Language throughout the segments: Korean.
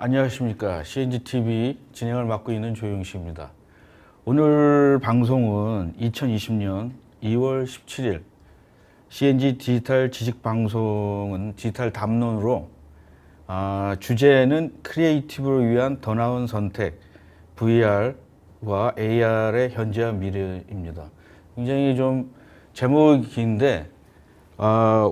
안녕하십니까. CNG-TV 진행을 맡고 있는 조용식입니다. 오늘 방송은 2020년 2월 17일 CNG 디지털 지식방송은 디지털 담론으로 주제는 크리에이티브를 위한 더 나은 선택, VR와 AR의 현재와 미래입니다. 굉장히 좀 제목이 긴데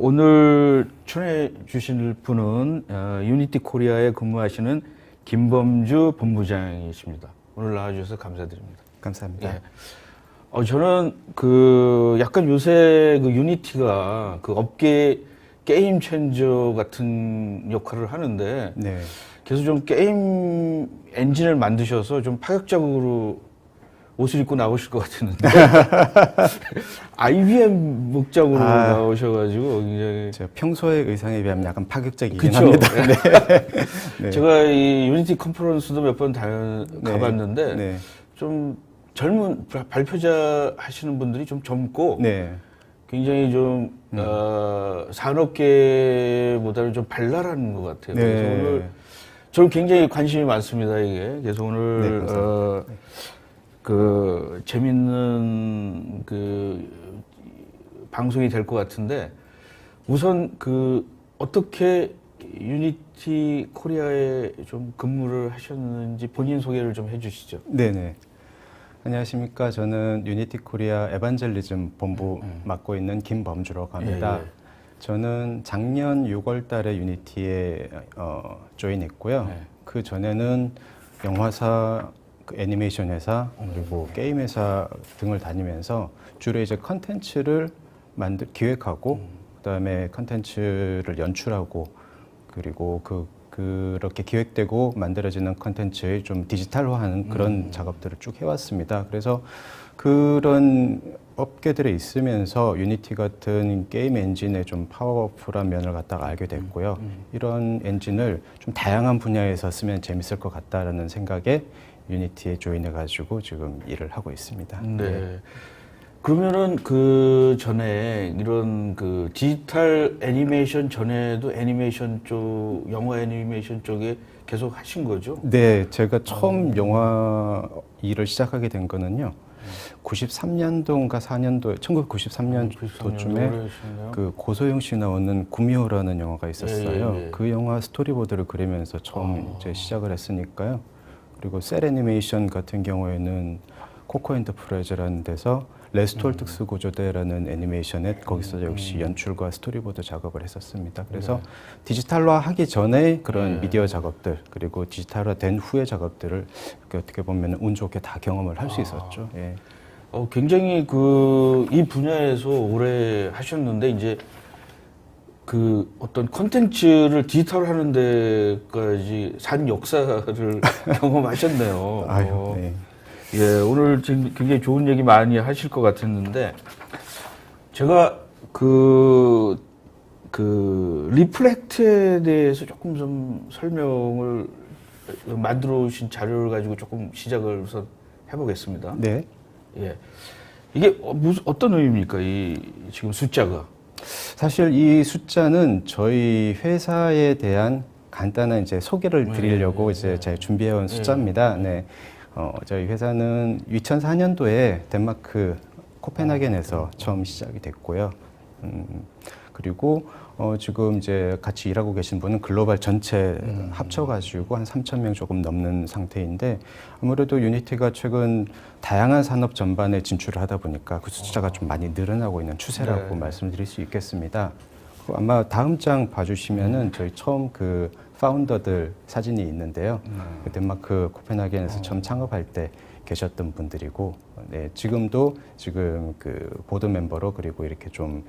오늘 출연해 주실 분은 유니티 코리아에 근무하시는 김범주 본부장이십니다. 오늘 나와주셔서 감사드립니다. 감사합니다. 예. 저는 약간 요새 유니티가 업계 게임 체인저 같은 역할을 하는데 네. 계속 좀 게임 엔진을 만드셔서 좀 파격적으로 옷을 입고 나오실 것 같았는데 IBM 목장으로 나오셔가지고 굉장히 제가 평소의 의상에 비하면 약간 파격적이긴 그쵸? 합니다. 네. 네. 제가 이 유니티 컨퍼런스도 몇 번 가봤는데 네. 좀 젊은 발표자 하시는 분들이 좀 젊고 네. 굉장히 좀 산업계보다는 좀 발랄한 것 같아요. 네. 그래서 오늘 저는 굉장히 관심이 많습니다. 이게 그래서 오늘 재밌는 방송이 될 것 같은데 우선 어떻게 유니티 코리아에 좀 근무를 하셨는지 본인 소개를 좀 해주시죠. 네네. 안녕하십니까. 저는 유니티 코리아 에반젤리즘 본부 맡고 있는 김범주라고 합니다. 예. 저는 작년 6월 달에 유니티에 조인했고요. 네. 그 전에는 영화사, 애니메이션 회사, 그리고 게임 회사 등을 다니면서 주로 이제 컨텐츠를 기획하고 그다음에 컨텐츠를 연출하고 그리고 그렇게 기획되고 만들어지는 컨텐츠의 좀 디지털화하는 그런 작업들을 쭉 해왔습니다. 그래서 그런 업계들에 있으면서 유니티 같은 게임 엔진의 좀 파워풀한 면을 갖다가 알게 됐고요. 이런 엔진을 좀 다양한 분야에서 쓰면 재밌을 것 같다라는 생각에 유니티에 조인해가지고 지금 일을 하고 있습니다. 네. 그러면은 전에 이런 디지털 애니메이션 전에도 애니메이션 쪽, 영화 애니메이션 쪽에 계속 하신 거죠? 네, 제가 처음 영화 일을 시작하게 된 거는요. 93년도인가 4년도, 1993년도쯤에 고소영 씨 나오는 구미호라는 영화가 있었어요. 예. 그 영화 스토리보드를 그리면서 처음 이제 시작을 했으니까요. 그리고 셀 애니메이션 같은 경우에는 코코 엔터프라이즈라는 데서 레스톨 특수 구조대라는 애니메이션에 거기서 역시 연출과 스토리보드 작업을 했었습니다. 그래서 디지털화 하기 전에 그런 미디어 작업들 그리고 디지털화 된 후의 작업들을 어떻게 보면 운 좋게 다 경험을 할 수 있었죠. 예. 굉장히 이 분야에서 오래 하셨는데 이제 어떤 콘텐츠를 디지털 하는 데까지 산 역사를 경험하셨네요. 아유, 네. 예, 오늘 지금 굉장히 좋은 얘기 많이 하실 것 같았는데, 제가 리플렉트에 대해서 조금 좀 설명을 만들어 오신 자료를 가지고 조금 시작을 우선 해보겠습니다. 네. 예. 이게 어떤 의미입니까? 지금 숫자가? 사실 이 숫자는 저희 회사에 대한 간단한 이제 소개를 드리려고 이제 제가 준비해온 숫자입니다. 네. 저희 회사는 2004년도에 덴마크 코펜하겐에서 처음 시작이 됐고요. 그리고 지금 이제 같이 일하고 계신 분은 글로벌 전체 합쳐가지고 한 3,000명 조금 넘는 상태인데 아무래도 유니티가 최근 다양한 산업 전반에 진출을 하다 보니까 그 숫자가 좀 많이 늘어나고 있는 추세라고 말씀드릴 수 있겠습니다. 아마 다음 장 봐주시면은 저희 처음 파운더들 사진이 있는데요. 덴마크 코펜하겐에서 처음 창업할 때 계셨던 분들이고, 네, 지금도 보드 멤버로 그리고 이렇게 좀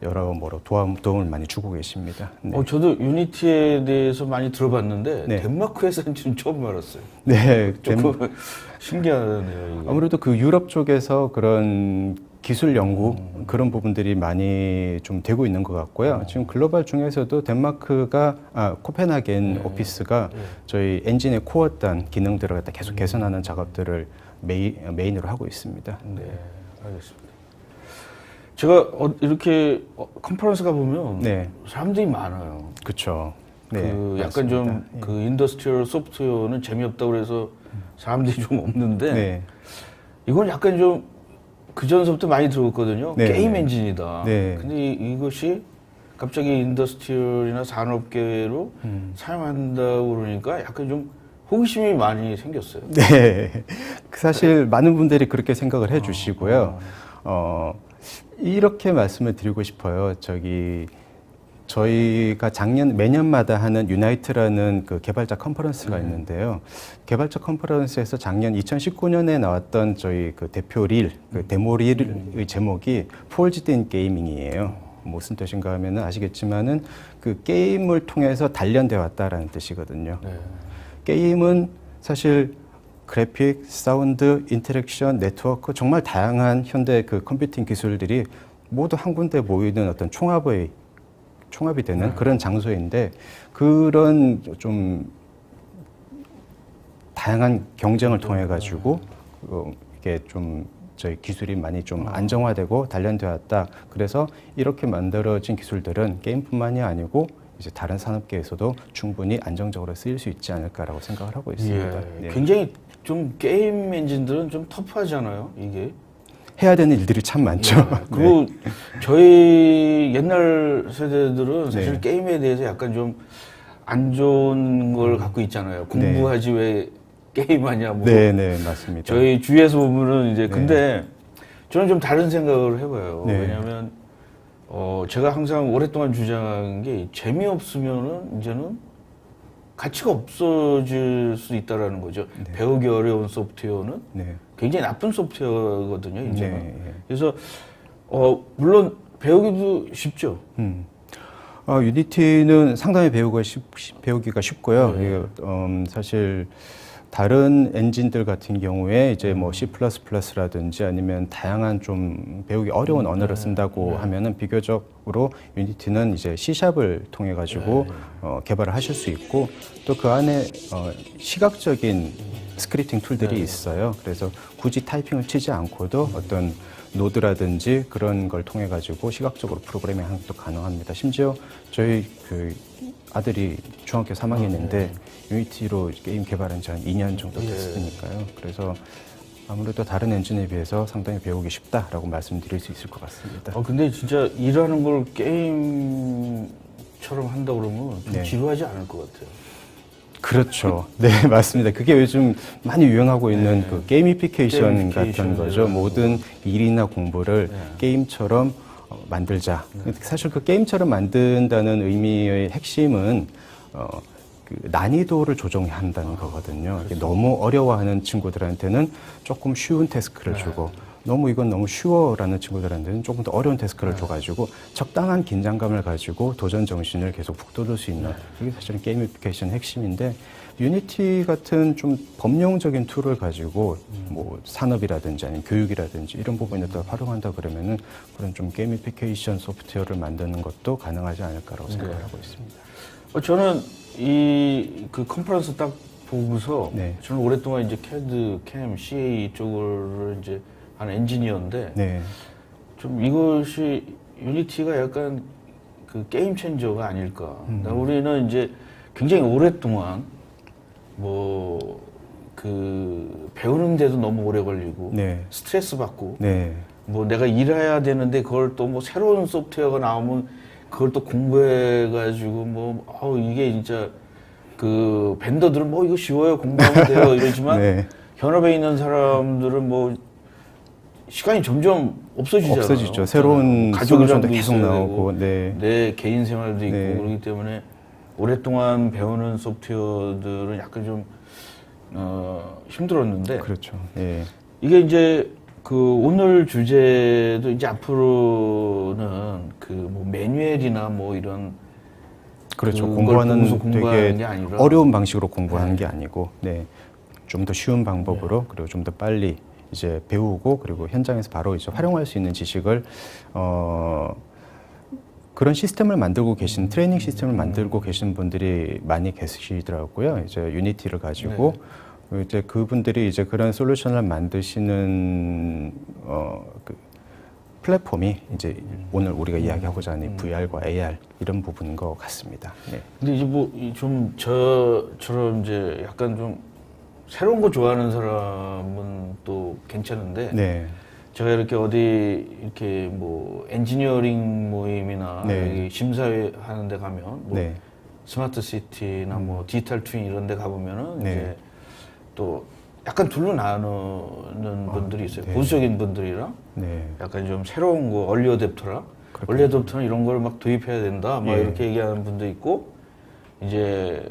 여러모로 도움을 많이 주고 계십니다. 네. 저도 유니티에 대해서 많이 들어봤는데 네. 덴마크 회사인지는 처음 알았어요. 네, 조금 신기하네요. 이게. 아무래도 유럽 쪽에서 그런 기술 연구 그런 부분들이 많이 좀 되고 있는 것 같고요. 지금 글로벌 중에서도 코펜하겐 오피스가 저희 엔진의 코어단 기능들을 갖다 계속 개선하는 작업들을 메인으로 하고 있습니다. 네, 알겠습니다. 제가 이렇게 컨퍼런스 가보면 네. 사람들이 많아요. 그렇죠. 네, 그 약간 맞습니다. 좀 그 인더스트리얼 소프트웨어는 재미없다고 그래서 사람들이 좀 없는데 네. 이건 약간 좀 그 전서부터 많이 들었거든요. 네, 게임 네. 엔진이다. 네. 근데 이것이 갑자기 인더스트리얼이나 산업계로 사용한다고 그러니까 약간 좀 호기심이 많이 생겼어요. 네. 사실 많은 분들이 그렇게 생각을 해 주시고요. 이렇게 말씀을 드리고 싶어요. 저희가 매년마다 하는 유나이트라는 그 개발자 컨퍼런스가 있는데요. 개발자 컨퍼런스에서 작년 2019년에 나왔던 저희 그 대표 그 데모 릴의 제목이 Forged in Gaming이에요. 무슨 뜻인가 하면은 아시겠지만은 그 게임을 통해서 단련되어 왔다라는 뜻이거든요. 네. 게임은 사실 그래픽, 사운드, 인터랙션, 네트워크 정말 다양한 현대 그 컴퓨팅 기술들이 모두 한 군데 모이는 어떤 총합이 되는 그런 장소인데 그런 좀 다양한 경쟁을 통해 가지고 이게 좀 저희 기술이 많이 좀 안정화되고 단련되어 왔다. 그래서 이렇게 만들어진 기술들은 게임뿐만이 아니고 이제 다른 산업계에서도 충분히 안정적으로 쓰일 수 있지 않을까라고 생각을 하고 있습니다. 예. 네. 굉장히 좀 게임 엔진들은 좀 터프하잖아요. 이게. 해야 되는 일들이 참 많죠. 예. 그리고 저희 옛날 세대들은 사실 네. 게임에 대해서 약간 좀 안 좋은 걸 갖고 있잖아요. 공부하지 왜 게임하냐. 뭐. 네, 네, 맞습니다. 저희 주위에서 보면은 이제 네. 근데 저는 좀 다른 생각을 해봐요. 네. 왜냐하면 제가 항상 오랫동안 주장한 게 재미없으면은 이제는 가치가 없어질 수 있다라는 거죠. 네. 배우기 어려운 소프트웨어는 네. 굉장히 나쁜 소프트웨어거든요, 이제는. 네. 그래서 물론 배우기도 쉽죠. 유니티는 상당히 배우기가 쉽고요. 네. 이게, 사실 다른 엔진들 같은 경우에 이제 뭐 C++라든지 아니면 다양한 좀 배우기 어려운 언어를 쓴다고 하면은 비교적으로 유니티는 이제 C샵을 통해 가지고 개발을 하실 수 있고 또 그 안에 시각적인 스크립팅 툴들이 있어요. 그래서 굳이 타이핑을 치지 않고도 어떤 노드라든지 그런 걸 통해 가지고 시각적으로 프로그래밍 하는 것도 가능합니다. 심지어 저희 그 아들이 중학교 3학년인데 유니티로 게임 개발한 지 한 2년 정도 됐으니까요. 그래서 아무래도 다른 엔진에 비해서 상당히 배우기 쉽다라고 말씀드릴 수 있을 것 같습니다. 근데 진짜 일하는 걸 게임처럼 한다 그러면 좀 네. 지루하지 않을 것 같아요. 그렇죠. 네, 맞습니다. 그게 요즘 많이 유행하고 있는 그 게이미피케이션 같은 거죠. 모든 일이나 공부를 게임처럼 만들자. 사실 그 게임처럼 만든다는 의미의 핵심은 그 난이도를 조정해야 한다는 거거든요. 이게 너무 어려워하는 친구들한테는 조금 쉬운 태스크를 주고 이건 너무 쉬워라는 친구들한테는 조금 더 어려운 태스크를 줘가지고 적당한 긴장감을 가지고 도전 정신을 계속 북돋을 수 있는 그게 사실은 게이미피케이션 핵심인데 유니티 같은 좀 범용적인 툴을 가지고 뭐 산업이라든지 아니면 교육이라든지 이런 부분에 더 활용한다 그러면은 그런 좀 게이미피케이션 소프트웨어를 만드는 것도 가능하지 않을까라고 생각을 하고 있습니다. 저는 이 그 컨퍼런스 딱 보고서 네. 저는 오랫동안 이제 CAD, CAM, CA 쪽을 이제 한 엔지니어인데 네. 좀 이것이 유니티가 약간 그 게임 체인저가 아닐까. 우리는 이제 굉장히 오랫동안 뭐 그 배우는데도 너무 오래 걸리고 네. 스트레스 받고 네. 뭐 내가 일해야 되는데 그걸 또 뭐 새로운 소프트웨어가 나오면 그걸 또 공부해가지고 뭐 이게 진짜 그 벤더들은 뭐 이거 쉬워요 공부하면 돼요 이러지만 네. 현업에 있는 사람들은 뭐 시간이 점점 없어지잖아요. 없어지죠. 새로운 솔루션도 계속 있어야 나오고, 되고, 네. 내 개인 생활도 있고 네. 그렇기 때문에 오랫동안 배우는 소프트웨어들은 약간 좀 힘들었는데 그렇죠. 예. 이게 이제 그 오늘 주제도 이제 앞으로는 그 뭐 매뉴얼이나 뭐 이런 그렇죠. 그걸 공부하는 보고서 공부하는 되게 게 아니라 어려운 방식으로 공부하는 게 아니고, 네. 좀 더 쉬운 방법으로 그리고 좀 더 빨리 이제 배우고 그리고 현장에서 바로 이제 활용할 수 있는 지식을 그런 시스템을 만들고 계신 트레이닝 시스템을 만들고 계신 분들이 많이 계시더라고요. 이제 유니티를 가지고 이제 그분들이 이제 그런 솔루션을 만드시는 플랫폼이 이제 오늘 우리가 이야기하고자 하는 VR과 AR 이런 부분인 것 같습니다. 네. 근데 이제 뭐 좀 저처럼 이제 약간 좀 새로운 거 좋아하는 사람은 또 괜찮은데 네. 제가 이렇게 어디 이렇게 뭐 엔지니어링 모임이나 네. 여기 심사회 하는 데 가면 뭐 네. 스마트 시티나 뭐 디지털 트윈 이런 데 가보면은 네. 이제 또 약간 둘로 나누는 분들이 있어요. 네. 보수적인 분들이랑 네. 약간 좀 새로운 거 얼리 어댑터라 얼리 어댑터는 이런 걸 막 도입해야 된다 막 예. 이렇게 얘기하는 분도 있고 이제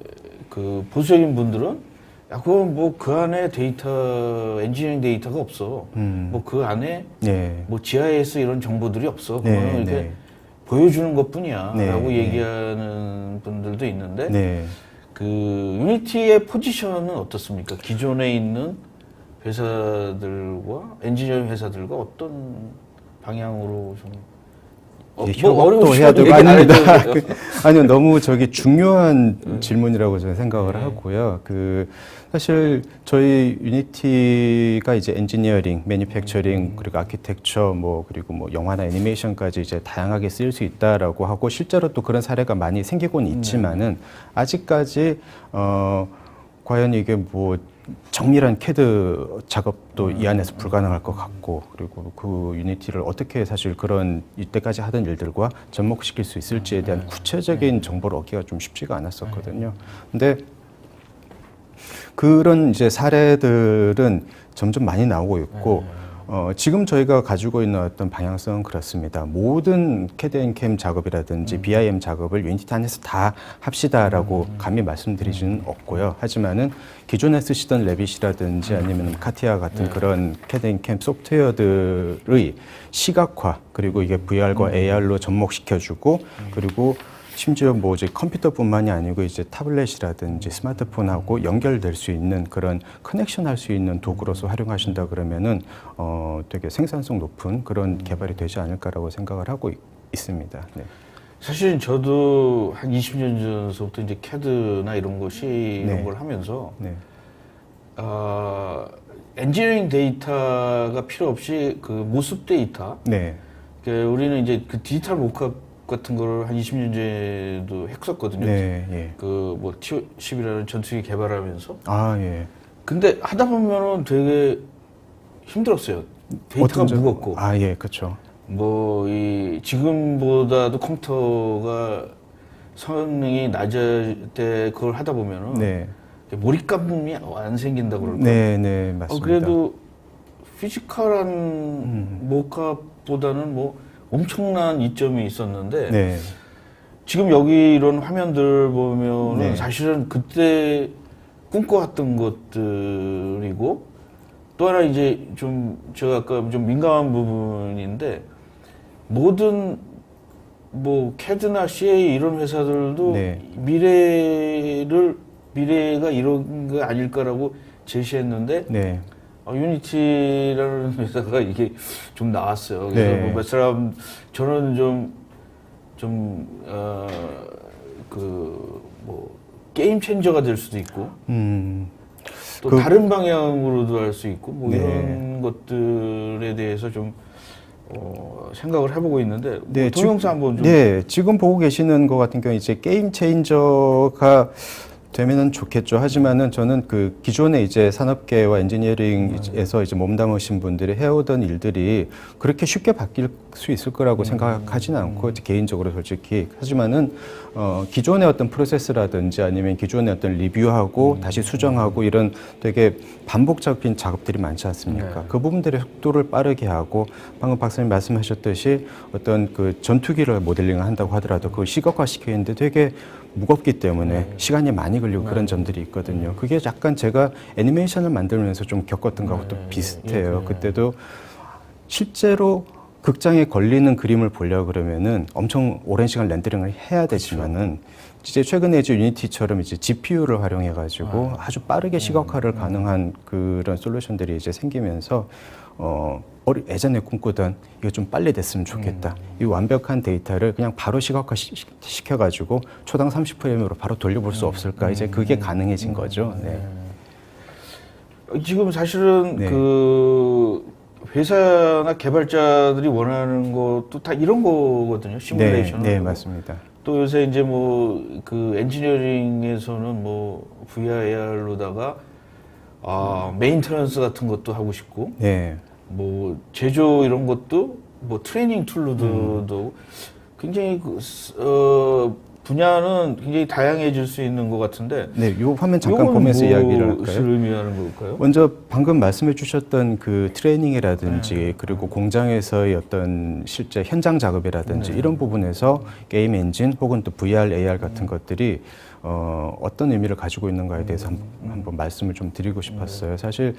그 보수적인 분들은 야 그건 뭐 그 안에 데이터 엔지니어링 데이터가 없어 뭐 그 안에 네. 뭐 GIS 이런 정보들이 없어 네, 그거는 이렇게 네. 보여주는 것뿐이야 네, 라고 네. 얘기하는 분들도 있는데 네. 그 유니티의 포지션은 어떻습니까? 기존에 있는 회사들과 엔지니어링 회사들과 어떤 방향으로 좀 협업도 해야 되고 아닙니다. 아니요, 너무 저기 중요한 질문이라고 저는 생각을 하고요. 그 사실 저희 유니티가 이제 엔지니어링, 매니팩처링 그리고 아키텍처 뭐 그리고 뭐 영화나 애니메이션까지 이제 다양하게 쓰일 수 있다라고 하고 실제로 또 그런 사례가 많이 생기고는 있지만은 아직까지 과연 이게 뭐 정밀한 캐드 작업도 이 안에서 불가능할 것 같고 그리고 그 유니티를 어떻게 사실 그런 이때까지 하던 일들과 접목시킬 수 있을지에 대한 구체적인 정보를 얻기가 좀 쉽지가 않았었거든요. 근데 그런 이제 사례들은 점점 많이 나오고 있고 지금 저희가 가지고 있는 어떤 방향성은 그렇습니다. 모든 CAD 앤 CAM 작업이라든지 BIM 작업을 유니티 안에서 다 합시다라고 감히 말씀드리지는 없고요. 하지만은 기존에 쓰시던 레빗이라든지 아니면 카티아 같은 그런 CAD 앤 CAM 소프트웨어들의 시각화 그리고 이게 VR과 AR로 접목시켜주고 그리고 심지어 뭐 이제 컴퓨터뿐만이 아니고 이제 타블렛이라든지 스마트폰하고 연결될 수 있는 그런 커넥션 할 수 있는 도구로서 활용하신다 그러면은 되게 생산성 높은 그런 개발이 되지 않을까라고 생각을 하고 있습니다. 네. 사실은 저도 한 20년 전서부터 이제 CAD나 이런 것이 이런 네. 걸 하면서 네. 엔지니어링 데이터가 필요 없이 그 모습 데이터 네. 그러니까 우리는 이제 그 디지털 모크업 같은 거를 한 20년 전에도 했었거든요. 네. 예. 그 뭐 T10이라는 전투기 개발하면서. 아, 예. 근데 하다 보면은 되게 힘들었어요. 데이터가 무겁고. 아, 예, 그렇죠. 뭐 이 지금보다도 컴퓨터가 성능이 낮을 때 그걸 하다 보면은 네. 몰입감이 안 생긴다 그럴까. 네, 네, 맞습니다. 그래도 피지컬한 모캅보다는 뭐 엄청난 이점이 있었는데 네. 지금 여기 이런 화면들 보면은 네. 사실은 그때 꿈꿔왔던 것들이고 또 하나 이제 좀 제가 아까 좀 민감한 부분인데 모든 뭐 CAD나 CA 이런 회사들도 네. 미래가 이런 거 아닐까라고 제시했는데 네. 유니티라는 회사가 이게 좀 나왔어요. 그래서 네. 뭐 몇 사람 저는 뭐 게임 체인저가 될 수도 있고 또 다른 방향으로도 할 수 있고 뭐 네. 이런 것들에 대해서 좀 생각을 해보고 있는데 네, 뭐 동영상 한번 좀 네, 지금 보고 계시는 것 같은 경우 이제 게임 체인저가 되면은 좋겠죠. 하지만은 저는 그 기존에 이제 산업계와 엔지니어링에서 이제 몸담으신 분들이 해오던 일들이 그렇게 쉽게 바뀔 수 있을 거라고 생각하지는 않고 개인적으로 솔직히 하지만은 기존의 어떤 프로세스라든지 아니면 기존의 어떤 리뷰하고 다시 수정하고 이런 되게 반복적인 작업들이 많지 않습니까? 네. 그 부분들의 속도를 빠르게 하고 방금 박사님 말씀하셨듯이 어떤 그 전투기를 모델링을 한다고 하더라도 그걸 시각화 시키는데 되게 무겁기 때문에 시간이 많이 걸리고 그런 점들이 있거든요. 그게 약간 제가 애니메이션을 만들면서 좀 겪었던 것하고 또 비슷해요. 그때도 실제로 극장에 걸리는 그림을 보려고 그러면은 엄청 오랜 시간 렌더링을 해야 되지만은 이제 최근에 이제 유니티처럼 이제 GPU를 활용해가지고 아주 빠르게 시각화를 가능한 그런 솔루션들이 이제 생기면서 예전에 꿈꾸던 이거 좀 빨리 됐으면 좋겠다. 이 완벽한 데이터를 그냥 바로 시각화 시켜가지고 초당 30프레임으로 바로 돌려볼 수 없을까? 이제 그게 가능해진 거죠. 네. 지금 사실은 네. 그 회사나 개발자들이 원하는 것도 다 이런 거거든요. 시뮬레이션. 네, 맞습니다. 또 요새 이제 뭐 그 엔지니어링에서는 뭐 VR, AR로다가 메인테넌스 같은 것도 하고 싶고, 네. 뭐 제조 이런 것도 뭐 트레이닝 툴로도 굉장히 분야는 굉장히 다양해질 수 있는 것 같은데. 네, 요 화면 잠깐 요건 보면서 이야기를 무엇을 할까요? 의미하는 걸까요? 먼저 방금 말씀해 주셨던 그 트레이닝이라든지 그리고 공장에서의 어떤 실제 현장 작업이라든지 이런 부분에서 게임 엔진 혹은 또 VR, AR 같은 것들이 어떤 의미를 가지고 있는가에 대해서 한번 말씀을 좀 드리고 싶었어요. 사실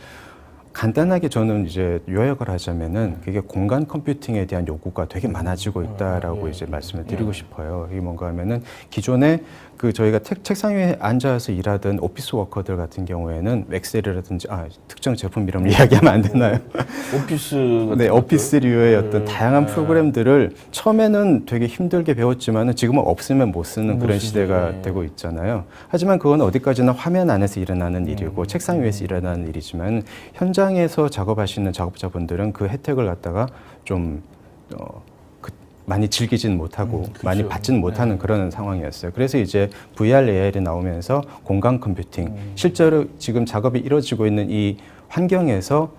간단하게 저는 이제 요약을 하자면은 그게 공간 컴퓨팅에 대한 요구가 되게 많아지고 있다라고 이제 말씀을 드리고 싶어요. 이게 뭔가 하면은 기존에 그 저희가 책상 위에 앉아서 일하던 오피스 워커들 같은 경우에는 엑셀이라든지 특정 제품 이름을 이야기하면 안 되나요? 오피스 같은 네, 것들? 오피스류의 어떤 다양한 프로그램들을 처음에는 되게 힘들게 배웠지만은 지금은 없으면 못 쓰는 그런 시대가 되고 있잖아요. 하지만 그건 어디까지나 화면 안에서 일어나는 일이고 책상 위에서 일어나는 일이지만 현장에서 작업하시는 작업자분들은 그 혜택을 갖다가 좀 많이 즐기지는 못하고 많이 받지는 못하는 그런 상황이었어요. 그래서 이제 VR, AR이 나오면서 공간 컴퓨팅, 실제로 지금 작업이 이루어지고 있는 이 환경에서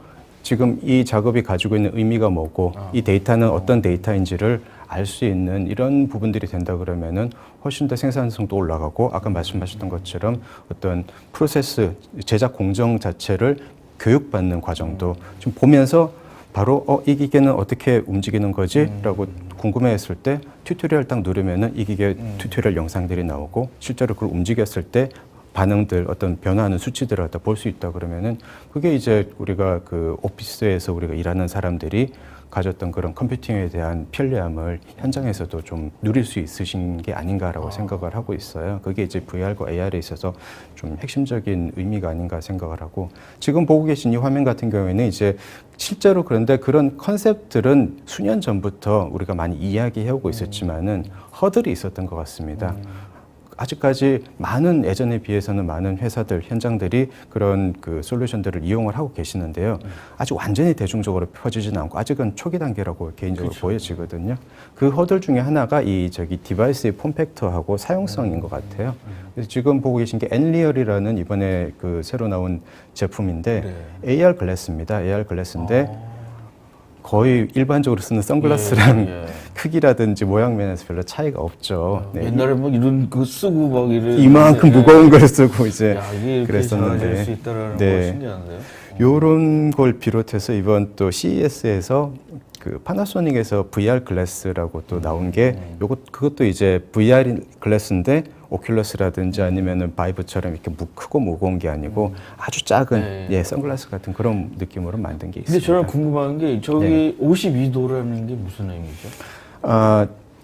지금 이 작업이 가지고 있는 의미가 뭐고 이 데이터는 어떤 데이터인지를 알 수 있는 이런 부분들이 된다 그러면은 훨씬 더 생산성도 올라가고 아까 말씀하셨던 것처럼 어떤 프로세스, 제작 공정 자체를 교육받는 과정도 좀 보면서 바로 이 기계는 어떻게 움직이는 거지? 라고 궁금해했을 때 튜토리얼 딱 누르면은 이 기계 튜토리얼 영상들이 나오고 실제로 그걸 움직였을 때 반응들, 어떤 변화하는 수치들을 갖다 볼 수 있다 그러면은 그게 이제 우리가 그 오피스에서 우리가 일하는 사람들이 가졌던 그런 컴퓨팅에 대한 편리함을 현장에서도 좀 누릴 수 있으신 게 아닌가라고 생각을 하고 있어요. 그게 이제 VR과 AR에 있어서 좀 핵심적인 의미가 아닌가 생각을 하고 지금 보고 계신 이 화면 같은 경우에는 이제 실제로 그런데 그런 컨셉들은 수년 전부터 우리가 많이 이야기해오고 있었지만은 허들이 있었던 것 같습니다. 아직까지 많은 예전에 비해서는 많은 회사들, 현장들이 그런 그 솔루션들을 이용을 하고 계시는데요. 아직 완전히 대중적으로 펴지지는 않고 아직은 초기 단계라고 개인적으로 보여지거든요. 그 허들 중에 하나가 이 디바이스의 폼팩터하고 사용성인 것 같아요. 그래서 지금 보고 계신 게 엔리얼이라는 이번에 그 새로 나온 제품인데 AR 글래스입니다. AR 글래스인데 거의 일반적으로 쓰는 선글라스랑 크기라든지 모양 면에서 별로 차이가 없죠. 네. 옛날에 뭐 이런 거 쓰고 막 이만큼 무거운 걸 쓰고 이제 이게 그랬었는데 수 있다라는 거 신기한데요. 요런 걸 비롯해서 이번 또 CES에서 그 파나소닉에서 VR 글래스라고 또 나온 게 그것도 이제 VR 글래스인데 오큘러스라든지 아니면은 바이브처럼 이렇게 크고 무거운 게 아니고 아주 작은 선글라스 같은 그런 느낌으로 만든 게 있습니다. 근데 저는 궁금한 게 저기 52도라는 게 무슨 의미죠?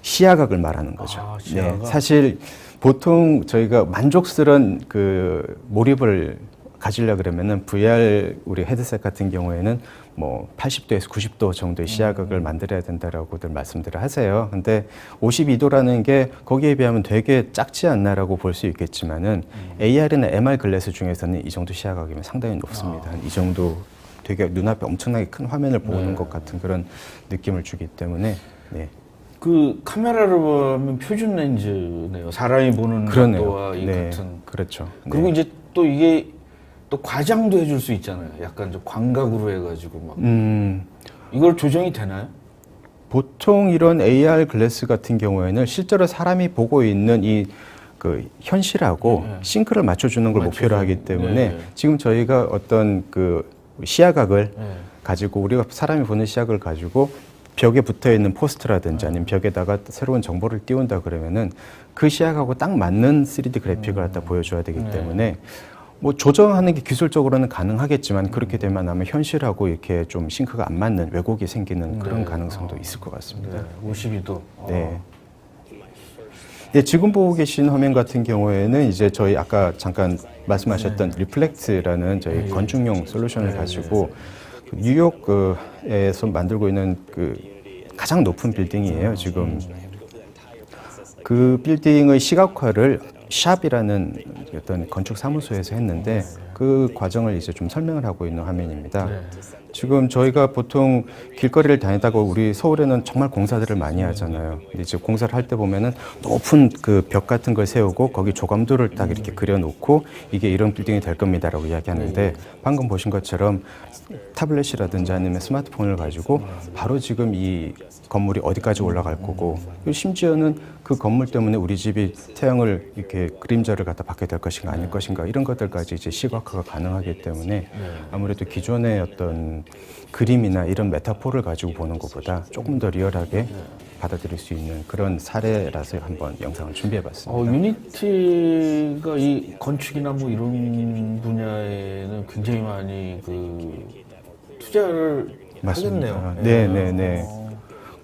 시야각을 말하는 거죠. 시야각? 네, 사실 보통 저희가 만족스러운 그 몰입을 가지려 그러면은 VR 우리 헤드셋 같은 경우에는 뭐 80도에서 90도 정도의 시야각을 만들어야 된다라고들 말씀들을 하세요. 근데 52도라는 게 거기에 비하면 되게 작지 않나라고 볼 수 있겠지만은 AR이나 MR 글래스 중에서는 이 정도 시야각이면 상당히 높습니다. 이 정도 되게 눈앞에 엄청나게 큰 화면을 보는 것 같은 그런 느낌을 주기 때문에 그 카메라로 보면 표준 렌즈네요. 사람이 보는 각도와 이 같은. 그렇죠. 그리고 이제 또 이게 또 과장도 해줄 수 있잖아요. 약간 좀 광각으로 해가지고 막. 이걸 조정이 되나요? 보통 이런 AR 글래스 같은 경우에는 실제로 사람이 보고 있는 이 그 현실하고 싱크를 맞춰주는 걸 목표로 하기 때문에 지금 저희가 어떤 그 시야각을 가지고 우리가 사람이 보는 시야각을 가지고 벽에 붙어 있는 포스트라든지 아니면 벽에다가 새로운 정보를 띄운다 그러면은 그 시야각하고 딱 맞는 3D 그래픽을 갖다 보여줘야 되기 때문에 뭐 조정하는 게 기술적으로는 가능하겠지만 그렇게 되면 아마 현실하고 이렇게 좀 싱크가 안 맞는 왜곡이 생기는 그런 가능성도 있을 것 같습니다. 52도. 네. 네, 지금 보고 계신 화면 같은 경우에는 이제 저희 아까 잠깐 말씀하셨던 리플렉트라는 저희 건축용 솔루션을 가지고 뉴욕에서 만들고 있는 그 가장 높은 빌딩이에요. 지금 그 빌딩의 시각화를 샵이라는 어떤 건축 사무소에서 했는데 그 과정을 이제 좀 설명을 하고 있는 화면입니다. 네. 지금 저희가 보통 길거리를 다니다가 우리 서울에는 정말 공사들을 많이 하잖아요. 근데 이제 공사를 할 때 보면은 높은 그 벽 같은 걸 세우고 거기 조감도를 딱 이렇게 그려놓고 이게 이런 빌딩이 될 겁니다라고 이야기하는데 방금 보신 것처럼 타블렛이라든지 아니면 스마트폰을 가지고 바로 지금 이 건물이 어디까지 올라갈 거고 그리고 심지어는 그 건물 때문에 우리 집이 태양을 이렇게 그림자를 갖다 받게 될 것인가 아닐 것인가 이런 것들까지 이제 시각화가 가능하기 때문에 아무래도 기존의 어떤 그림이나 이런 메타포를 가지고 보는 것보다 조금 더 리얼하게 받아들일 수 있는 그런 사례라서 한번 영상을 준비해봤습니다. 유니티가 이 건축이나 뭐 이런 분야에는 굉장히 많이 그 투자를 맞습니다. 하겠네요. 네네네.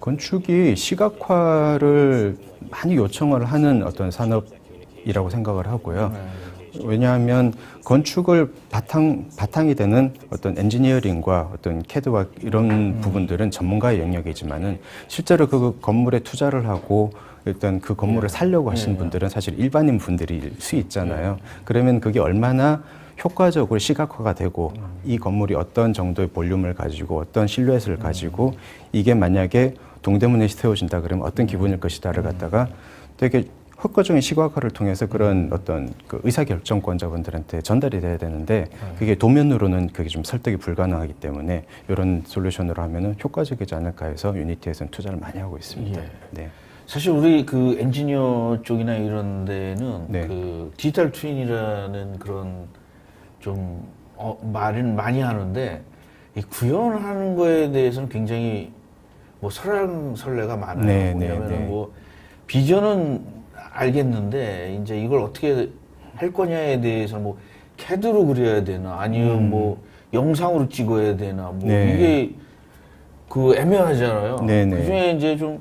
건축이 시각화를 많이 요청을 하는 어떤 산업이라고 생각을 하고요. 왜냐하면 건축을 바탕이 되는 어떤 엔지니어링과 어떤 캐드와 이런 부분들은 전문가의 영역이지만은 실제로 그 건물에 투자를 하고 일단 그 건물을 살려고 하시는 분들은 사실 일반인 분들일 수 있잖아요. 그러면 그게 얼마나 효과적으로 시각화가 되고 이 건물이 어떤 정도의 볼륨을 가지고 어떤 실루엣을 가지고 이게 만약에 동대문에 세워진다 그러면 어떤 기분일 것이다를 갖다가 되게 효과적인 시각화를 통해서 그런 어떤 그 의사결정권자분들한테 전달이 돼야 되는데 그게 도면으로는 그게 좀 설득이 불가능하기 때문에 이런 솔루션으로 하면은 효과적이지 않을까 해서 유니티에서는 투자를 많이 하고 있습니다. 예. 네. 사실 우리 그 엔지니어 쪽이나 이런 데는 네. 그 디지털 트윈이라는 그런 좀 말은 많이 하는데 이 구현하는 거에 대해서는 굉장히 뭐 설랑설레가 많아요. 네, 왜냐하면 네, 네. 뭐 비전은 알겠는데 이제 이걸 어떻게 할 거냐에 대해서 뭐 캐드로 그려야 되나 아니면 뭐 영상으로 찍어야 되나 뭐 네. 이게 그 애매하잖아요. 네, 네. 그중에 이제 좀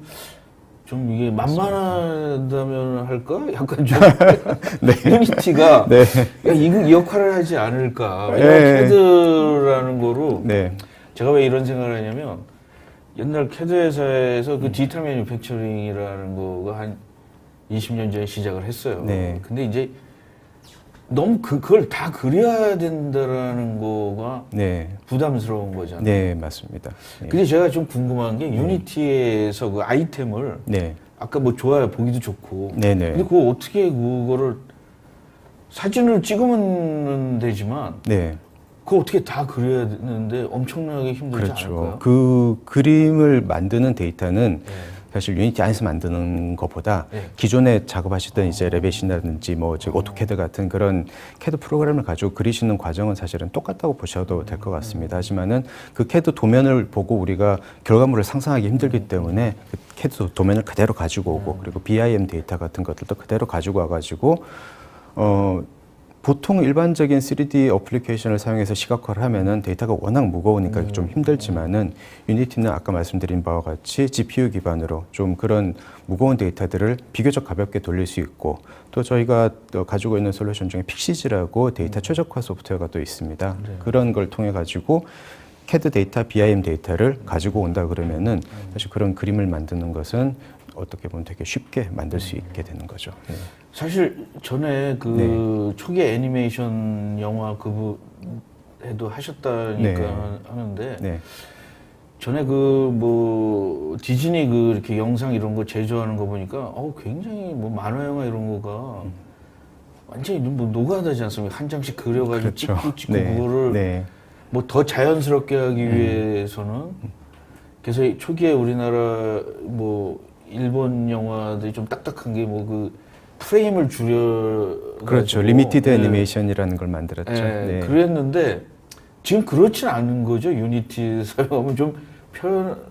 이게 만만하다면 할까? 약간 좀 유니티가 네. 야, 이 역할을 하지 않을까? 네. 왜냐면 캐드라는 거로 네. 제가 왜 이런 생각을 하냐면 옛날 캐드 회사에서 그 디지털 매니팩처링이라는 거가 한 20년 전에 시작을 했어요. 네. 근데 이제 너무 그걸 다 그려야 된다라는 거가 네. 부담스러운 거잖아요. 네, 맞습니다. 네. 근데 제가 좀 궁금한 게 유니티에서 그 아이템을 네. 아까 뭐 좋아요 보기도 좋고 네, 네. 근데 그거 어떻게 그거를 사진을 찍으면 되지만 네. 그거 어떻게 다 그려야 되는데 엄청나게 힘들지 그렇죠. 않을까요? 그 그림을 만드는 데이터는 네. 사실 유니티 안에서 만드는 것보다 네. 기존에 작업하시던 이제 레빗이라든지 뭐 즉 오토캐드 같은 그런 캐드 프로그램을 가지고 그리시는 과정은 사실은 똑같다고 보셔도 될 것 같습니다. 하지만은 그 캐드 도면을 보고 우리가 결과물을 상상하기 힘들기 때문에 그 캐드 도면을 그대로 가지고 오고 그리고 BIM 데이터 같은 것들도 그대로 가지고 와가지고 보통 일반적인 3D 어플리케이션을 사용해서 시각화를 하면은 데이터가 워낙 무거우니까 좀 힘들지만은 유니티는 아까 말씀드린 바와 같이 GPU 기반으로 좀 그런 무거운 데이터들을 비교적 가볍게 돌릴 수 있고 또 저희가 또 가지고 있는 솔루션 중에 픽시즈라고 데이터 최적화 소프트웨어가 또 있습니다. 그런 걸 통해 가지고 캐드 데이터, BIM 데이터를 가지고 온다 그러면은 사실 그런 그림을 만드는 것은 어떻게 보면 되게 쉽게 만들 수 있게 되는 거죠. 네. 사실 전에 그 초기 애니메이션 영화 그분에도 하셨다니까 네. 하는데 네. 전에 그 뭐 디즈니 그 이렇게 영상 이런 거 제조하는 거 보니까 굉장히 뭐 만화 영화 이런 거가 완전히 뭐 노가다지 않습니까? 한 장씩 그려가지고 그렇죠. 찍고 네. 그거를 네. 뭐 더 자연스럽게 하기 위해서는 그래서 초기에 우리나라 뭐 일본 영화들이 좀 딱딱한 게 뭐 그 프레임을 줄여 그렇죠. 리미티드 애니메이션이라는 걸 만들었죠. 네. 그랬는데 지금 그렇진 않은 거죠. 유니티 사용하면 좀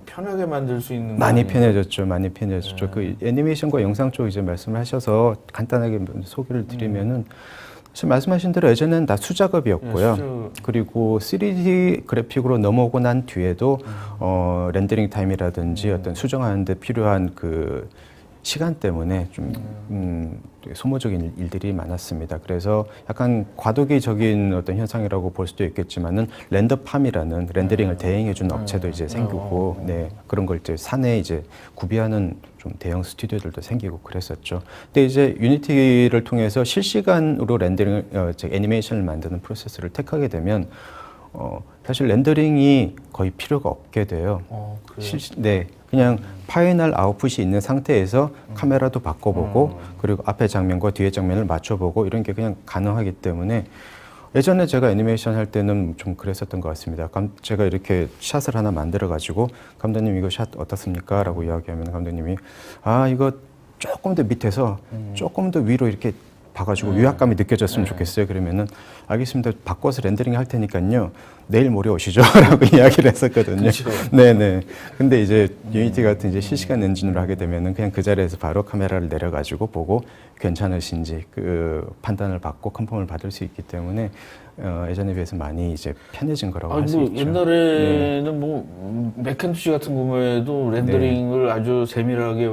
편하게 만들 수 있는 많이 편해졌죠. 많이 편해졌죠. 그 애니메이션과 영상 쪽 이제 말씀을 하셔서 간단하게 소개를 드리면은 사실 말씀하신 대로 예전에는 다 수작업이었고요. 그리고 3D 그래픽으로 넘어오고 난 뒤에도 렌더링 타임이라든지 어떤 수정하는 데 필요한 그 시간 때문에 좀 되게 소모적인 일들이 많았습니다. 그래서 약간 과도기적인 어떤 현상이라고 볼 수도 있겠지만은 렌더팜이라는 렌더링을 대행해주는 업체도 이제 생기고, 네, 그런 걸 이제 사내 이제 구비하는 좀 대형 스튜디오들도 생기고 그랬었죠. 근데 이제 유니티를 통해서 실시간으로 렌더링을, 애니메이션을 만드는 프로세스를 택하게 되면 사실 렌더링이 거의 필요가 없게 돼요. 네, 그냥 파이널 아웃풋이 있는 상태에서 카메라도 바꿔보고 그리고 앞에 장면과 뒤에 장면을 맞춰보고 이런 게 그냥 가능하기 때문에 예전에 제가 애니메이션 할 때는 좀 그랬었던 것 같습니다. 제가 이렇게 샷을 하나 만들어 가지고 감독님 이거 샷 어떻습니까? 라고 이야기하면 감독님이 이거 조금 더 밑에서 조금 더 위로 이렇게 봐가지고 위압감이 느껴졌으면 좋겠어요. 그러면은 알겠습니다. 바꿔서 렌더링 할 테니까요. 내일 모레 오시죠. 라고 이야기를 했었거든요. 그렇죠. 네네. 근데 이제 유니티 같은 이제 실시간 엔진으로 하게 되면은 그냥 그 자리에서 바로 카메라를 내려가지고 보고 괜찮으신지 그 판단을 받고 컨펌을 받을 수 있기 때문에 예전에 비해서 많이 이제 편해진 거라고 할 수 있죠. 옛날에는 뭐 맥켄투시 같은 경우에도 렌더링을 아주 세밀하게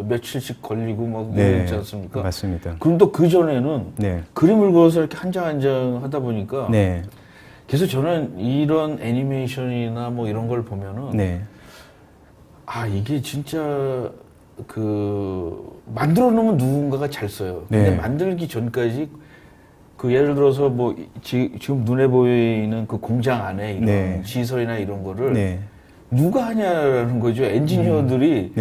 며칠씩 걸리고 막 그랬지 않습니까? 맞습니다. 그럼 또 그 전에는 그림을 그어서 이렇게 한 장 한 장 하다 보니까 그래서 저는 이런 애니메이션이나 뭐 이런 걸 보면은 이게 진짜 만들어 놓으면 누군가가 잘 써요. 근데 만들기 전까지 그 예를 들어서 뭐 지금 눈에 보이는 그 공장 안에 이런 시설이나 이런 거를 누가 하냐라는 거죠. 엔지니어들이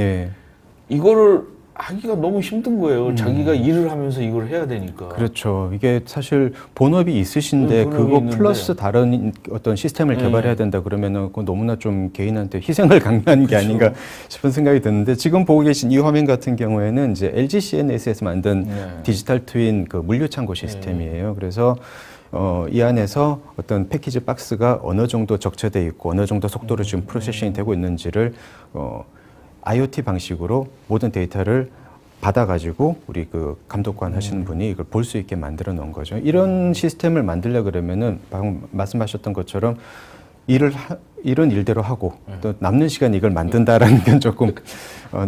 이거를 하기가 너무 힘든 거예요. 자기가 일을 하면서 이걸 해야 되니까. 그렇죠. 이게 사실 본업이 있으신데 그거 플러스 다른 어떤 시스템을 개발해야 된다 그러면은 그건 너무나 좀 개인한테 희생을 강요한 게 아닌가 싶은 생각이 드는데 지금 보고 계신 이 화면 같은 경우에는 이제 LG CNS에서 만든 디지털 트윈 그 물류 창고 시스템이에요. 그래서 이 안에서 어떤 패키지 박스가 어느 정도 적재되어 있고 어느 정도 속도로 지금 프로세싱이 되고 있는지를 IoT 방식으로 모든 데이터를 받아가지고 우리 그 감독관 하시는 분이 이걸 볼 수 있게 만들어 놓은 거죠. 이런 시스템을 만들려 그러면은 방금 말씀하셨던 것처럼 이런 일대로 하고 또 남는 시간 이걸 만든다라는 건 조금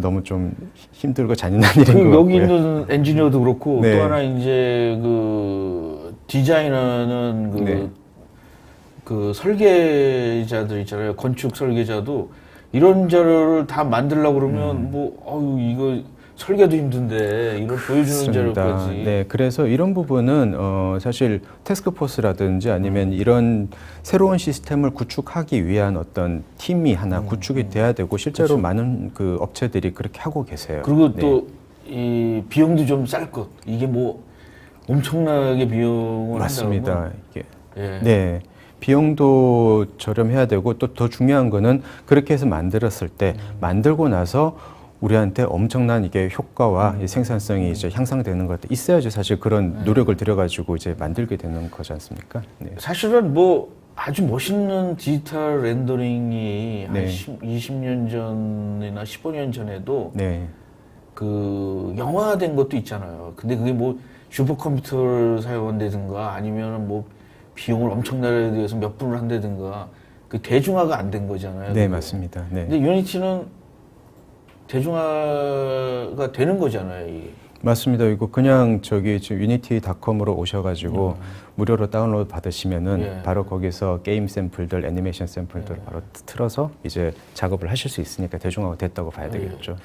너무 좀 힘들고 잔인한 일인 것 같고요. 여기 있는 엔지니어도 그렇고 또 하나 이제 그 디자인하는 그 설계자들 있잖아요. 건축 설계자도 이런 자료를 다 만들려고 그러면 이거 설계도 힘든데 이걸 보여주는 자료까지. 네, 그래서 이런 부분은 사실 태스크포스라든지 아니면 이런 새로운 시스템을 구축하기 위한 어떤 팀이 하나 구축이 돼야 되고 실제로 많은 그 업체들이 그렇게 하고 계세요. 그리고 또 이 비용도 좀 쌀 것. 이게 뭐 엄청나게 비용을 맞습니다. 이게 비용도 저렴해야 되고 또 더 중요한 거는 그렇게 해서 만들었을 때 만들고 나서 우리한테 엄청난 이게 효과와 이 생산성이 이제 향상되는 것도 있어야지 사실 그런 노력을 들여가지고 이제 만들게 되는 거지 않습니까? 사실은 뭐 아주 멋있는 디지털 렌더링이 한 20년 전이나 15년 전에도 그 영화화된 것도 있잖아요. 근데 그게 뭐 슈퍼컴퓨터를 사용한다든가 아니면 뭐 비용을 엄청나게 들여서 몇 분을 한다든가 그 대중화가 안 된 거잖아요. 네, 맞습니다. 근데 유니티는 대중화가 되는 거잖아요. 이게. 맞습니다. 이거 그냥 지금 유니티닷컴으로 오셔가지고 무료로 다운로드 받으시면은 바로 거기서 게임 샘플들, 애니메이션 샘플들 바로 틀어서 이제 작업을 하실 수 있으니까 대중화가 됐다고 봐야 되겠죠.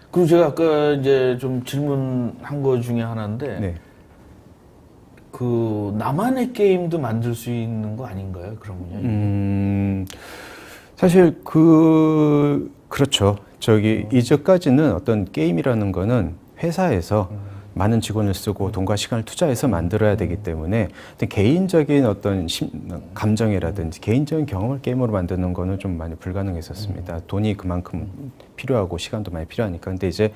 그리고 제가 아까 이제 좀 질문한 거 중에 하나인데 그 나만의 게임도 만들 수 있는 거 아닌가요? 그러면요. 사실 그렇죠. 이전까지는 어떤 게임이라는 거는 회사에서 많은 직원을 쓰고 돈과 시간을 투자해서 만들어야 되기 때문에 어떤 개인적인 어떤 감정이라든지 개인적인 경험을 게임으로 만드는 거는 좀 많이 불가능했었습니다. 돈이 그만큼 필요하고 시간도 많이 필요하니까. 근데 이제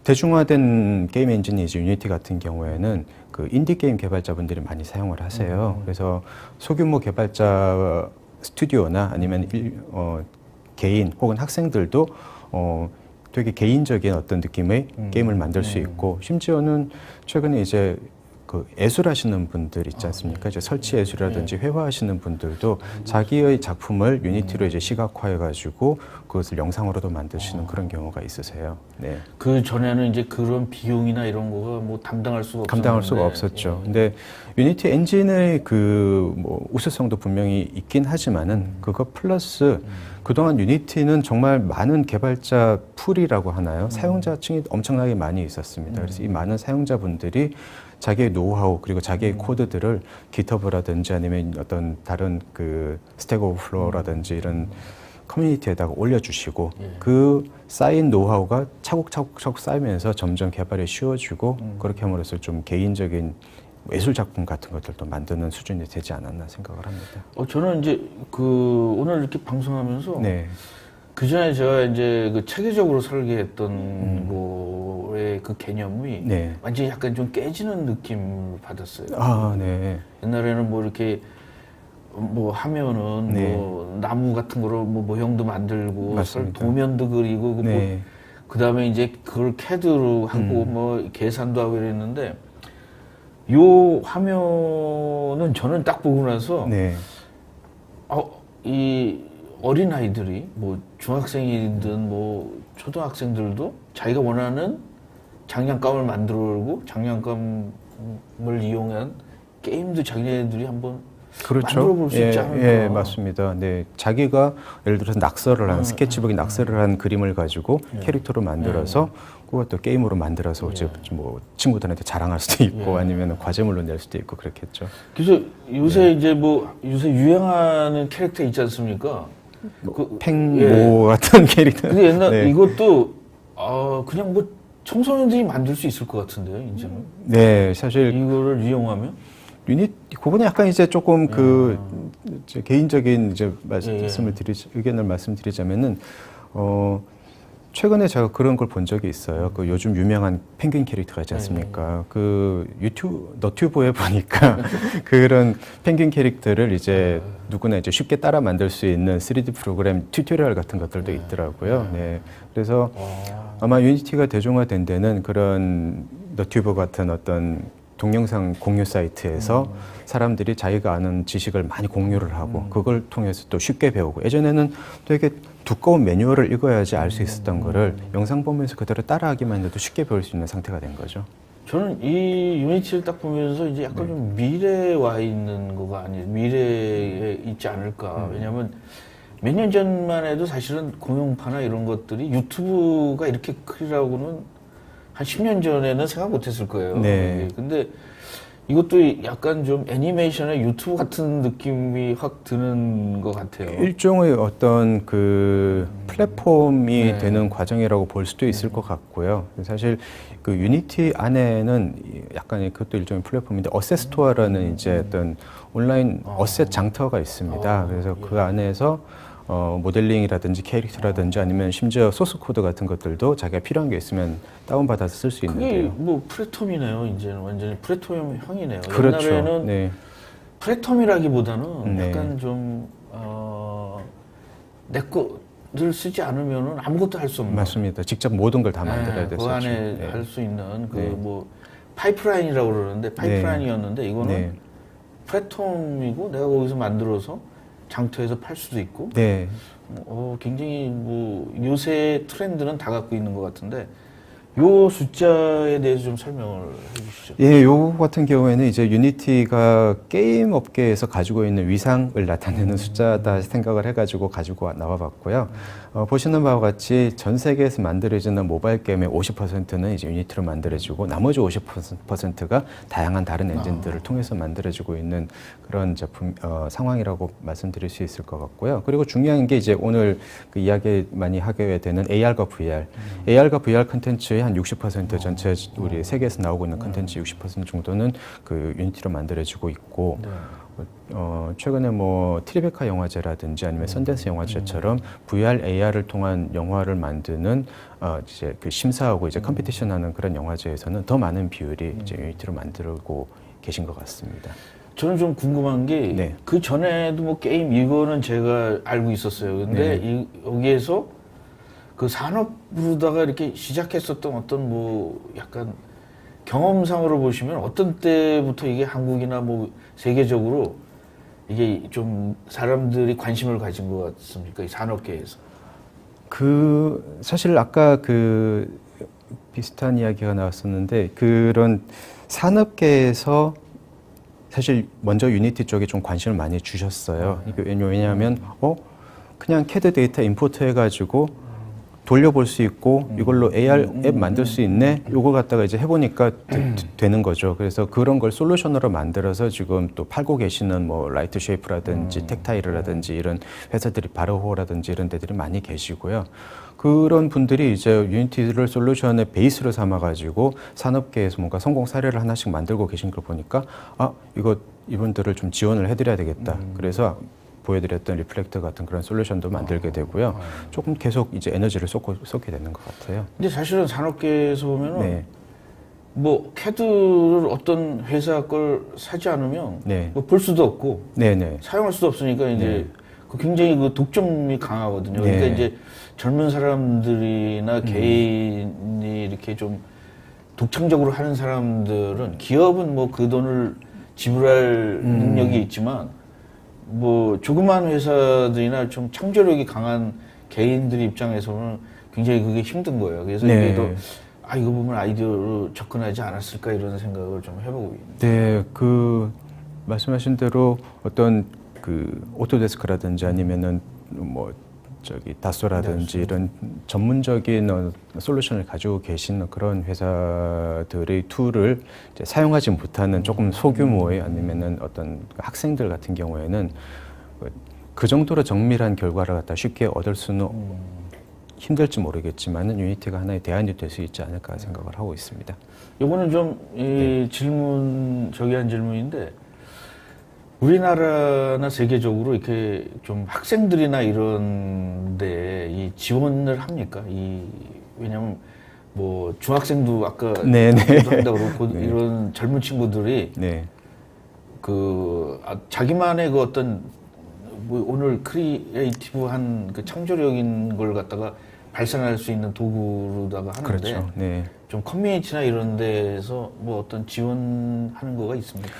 대중화된 게임 엔진이 이제 유니티 같은 경우에는 그 인디 게임 개발자분들이 많이 사용을 하세요. 그래서 소규모 개발자 스튜디오나 아니면 개인 혹은 학생들도 되게 개인적인 어떤 느낌의 게임을 만들 수 있고 심지어는 최근에 이제 그 예술하시는 분들 있지 않습니까? 이제 설치 예술이라든지 회화하시는 분들도 자기의 작품을 유니티로 이제 시각화해가지고 그것을 영상으로도 만드시는 그런 경우가 있으세요. 네. 그 전에는 이제 그런 비용이나 이런 거가 뭐 감당할 수가 감당할 수가 없었죠. 근데 유니티 엔진의 그 뭐 우수성도 분명히 있긴 하지만은 그거 플러스 그동안 유니티는 정말 많은 개발자 풀이라고 하나요? 사용자층이 엄청나게 많이 있었습니다. 그래서 이 많은 사용자분들이 자기의 노하우 그리고 자기의 코드들을 GitHub라든지 아니면 어떤 다른 그 스택 오버플로우라든지 이런 커뮤니티에다가 올려주시고 그 쌓인 노하우가 차곡차곡 쌓이면서 점점 개발이 쉬워지고 그렇게 함으로써 좀 개인적인 예술 작품 같은 것들도 만드는 수준이 되지 않았나 생각을 합니다. 저는 이제 그 오늘 이렇게 방송하면서 네. 그 전에 제가 이제 그 체계적으로 설계했던 거의 그 개념이 네. 완전히 약간 좀 깨지는 느낌을 받았어요. 아, 네. 옛날에는 뭐 이렇게 뭐 하면은 네. 뭐 나무 같은 거로 뭐 모형도 만들고 맞습니다. 도면도 그리고 그 네. 뭐 그다음에 이제 그걸 CAD로 하고 뭐 계산도 하고 이랬는데 요 화면은 저는 딱 보고 나서 네. 이 어린 아이들이 뭐 중학생이든 뭐 초등학생들도 자기가 원하는 장난감을 만들고 장난감을 이용한 게임도 자기네들이 한번 그렇죠. 만들어 볼 수 있지 않을까. 예, 맞습니다. 네, 자기가 예를 들어서 낙서를 한 스케치북에 낙서를 한 그림을 가지고 캐릭터로 만들어서 그것도 게임으로 만들어서 이제 뭐 친구들한테 자랑할 수도 있고 아니면 과제물로 낼 수도 있고 그렇겠죠. 그래서 요새 이제 뭐 요새 유행하는 캐릭터 있지 않습니까? 그 팽모 같은 캐릭터. 근데 옛날 네. 이것도 그냥 뭐 청소년들이 만들 수 있을 것 같은데요, 이제는. 네, 사실 이거를 이용하면 그거는 약간 이제 조금 제 개인적인 이제 의견을 말씀드리자면은 최근에 제가 그런 걸 본 적이 있어요. 그 요즘 유명한 펭귄 캐릭터가 있지 않습니까? 그 너튜브에 보니까 그런 펭귄 캐릭터를 이제 누구나 이제 쉽게 따라 만들 수 있는 3D 프로그램 튜토리얼 같은 것들도 있더라고요. 네. 그래서 아마 유니티가 대중화된 데는 그런 너튜브 같은 어떤 동영상 공유 사이트에서 사람들이 자기가 아는 지식을 많이 공유를 하고 그걸 통해서 또 쉽게 배우고 예전에는 되게 두꺼운 매뉴얼을 읽어야지 알 수 있었던 거를 영상 보면서 그대로 따라하기만 해도 쉽게 배울 수 있는 상태가 된 거죠. 저는 이 유니티를 딱 보면서 이제 약간 좀 미래에 와 있는 거가 아니에요. 미래에 있지 않을까. 왜냐하면 몇 년 전만 해도 사실은 공용파나 이런 것들이 유튜브가 이렇게 크리라고는 한 10년 전에는 생각 못 했을 거예요. 네. 근데 이것도 약간 좀 애니메이션의 유튜브 같은 느낌이 확 드는 것 같아요. 일종의 어떤 그 플랫폼이 되는 과정이라고 볼 수도 있을 것 같고요. 사실 그 유니티 안에는 약간 그것도 일종의 플랫폼인데 어셋스토어라는 이제 어떤 온라인 어셋 장터가 있습니다. 그래서 그 안에서 모델링이라든지 캐릭터라든지 아니면 심지어 소스 코드 같은 것들도 자기가 필요한 게 있으면 다운받아서 쓸 수 그게 있는데요. 뭐 프레텀이네요. 이제는 완전히 프레텀형이네요. 그렇죠. 옛날에는 네. 프레텀이라기보다는 네. 약간 좀 내 거를 쓰지 않으면은 아무것도 할 수 없는. 맞습니다. 직접 모든 걸 다 만들어야 그 됐었죠. 안에 네. 할 수 있는 그 네. 뭐 파이프라인이라고 그러는데 파이프라인이었는데 이거는 네. 프레텀이고 내가 거기서 만들어서 장터에서 팔 수도 있고. 네. 굉장히 뭐 요새 트렌드는 다 갖고 있는 것 같은데 요 숫자에 대해서 좀 설명을 해주시죠. 예, 요 같은 경우에는 이제 유니티가 게임 업계에서 가지고 있는 위상을 나타내는 숫자다 생각을 해가지고 가지고 나와봤고요. 보시는 바와 같이 전 세계에서 만들어지는 모바일 게임의 50%는 이제 유니티로 만들어지고 나머지 50%가 다양한 다른 엔진들을 통해서 만들어지고 있는 그런 제품 상황이라고 말씀드릴 수 있을 것 같고요. 그리고 중요한 게 이제 오늘 그 이야기 많이 하게 되는 AR과 VR. AR과 VR 컨텐츠의 한 60% 전체 우리 세계에서 나오고 있는 컨텐츠 60% 정도는 그 유니티로 만들어지고 있고 최근에 뭐 트리베카 영화제라든지 아니면 선댄스 영화제처럼 VR, AR을 통한 영화를 만드는 이제 그 심사하고 이제 컴피티션하는 그런 영화제에서는 더 많은 비율이 이제 유니티로 만들고 계신 것 같습니다. 저는 좀 궁금한 게 그 전에도 뭐 게임 이거는 제가 알고 있었어요. 근데 여기에서 그 산업으로다가 이렇게 시작했었던 어떤 뭐 약간 경험상으로 보시면 어떤 때부터 이게 한국이나 뭐 세계적으로 이게 좀 사람들이 관심을 가진 것 같습니까? 이 산업계에서. 사실 아까 비슷한 이야기가 나왔었는데, 그런 산업계에서 사실 먼저 유니티 쪽에 좀 관심을 많이 주셨어요. 이게 왜냐하면, 그냥 CAD 데이터 임포트 해가지고 돌려볼 수 있고 이걸로 AR 앱 만들 수 있네. 요거 갖다가 이제 해보니까 되는 거죠. 그래서 그런 걸 솔루션으로 만들어서 지금 또 팔고 계시는 뭐 라이트 쉐이프라든지 텍타일이라든지 이런 회사들이 바르호라든지 이런 데들이 많이 계시고요. 그런 분들이 이제 유니티를 솔루션의 베이스로 삼아가지고 산업계에서 뭔가 성공 사례를 하나씩 만들고 계신 걸 보니까 이분들을 좀 지원을 해드려야 되겠다. 그래서 보여드렸던 리플렉터 같은 그런 솔루션도 만들게 되고요. 조금 계속 이제 에너지를 쏟게 되는 것 같아요. 근데 사실은 산업계에서 보면은 네. 뭐 CAD를 어떤 회사 걸 사지 않으면 네. 뭐 볼 수도 없고 네네. 사용할 수도 없으니까 이제 그 굉장히 그 독점이 강하거든요. 네. 그러니까 이제 젊은 사람들이나 개인이 이렇게 좀 독창적으로 하는 사람들은 기업은 뭐 그 돈을 지불할 능력이 있지만 뭐 조그만 회사들이나 좀 창조력이 강한 개인들 입장에서는 굉장히 그게 힘든 거예요. 그래서 이게 더 이거 보면 아이디어로 접근하지 않았을까 이런 생각을 좀 해보고 있는데. 네, 말씀하신 대로 어떤 오토데스크라든지 아니면은 뭐 다소라든지 이런 전문적인 솔루션을 가지고 계신 그런 회사들의 툴을 이제 사용하지 못하는 조금 소규모의 아니면은 어떤 학생들 같은 경우에는 그 정도로 정밀한 결과를 갖다 쉽게 얻을 수는 힘들지 모르겠지만은 유니티가 하나의 대안이 될 수 있지 않을까 생각을 하고 있습니다. 이거는 좀 저기한 질문인데. 우리나라나 세계적으로 이렇게 좀 학생들이나 이런데 이 지원을 합니까? 왜냐면 뭐 중학생도 아까 한다고 그러고 이런 젊은 친구들이 자기만의 그 어떤 뭐 오늘 크리에이티브한 그 창조력인 걸 갖다가 발산할 수 있는 도구로다가 하는데 그렇죠. 좀 커뮤니티나 이런 데에서 뭐 어떤 지원하는 거가 있습니까?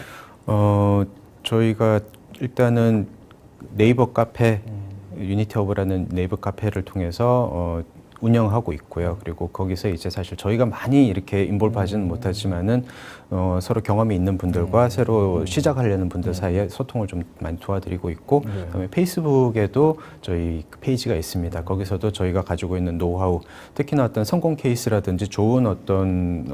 저희가 일단은 네이버 카페, 유니티 허브라는 네이버 카페를 통해서 운영하고 있고요. 그리고 거기서 이제 사실 저희가 많이 이렇게 인볼브 하지는 못하지만은 서로 경험이 있는 분들과 새로 시작하려는 분들 사이에 소통을 좀 많이 도와드리고 있고, 그다음에 페이스북에도 저희 페이지가 있습니다. 거기서도 저희가 가지고 있는 노하우, 특히나 어떤 성공 케이스라든지 좋은 어떤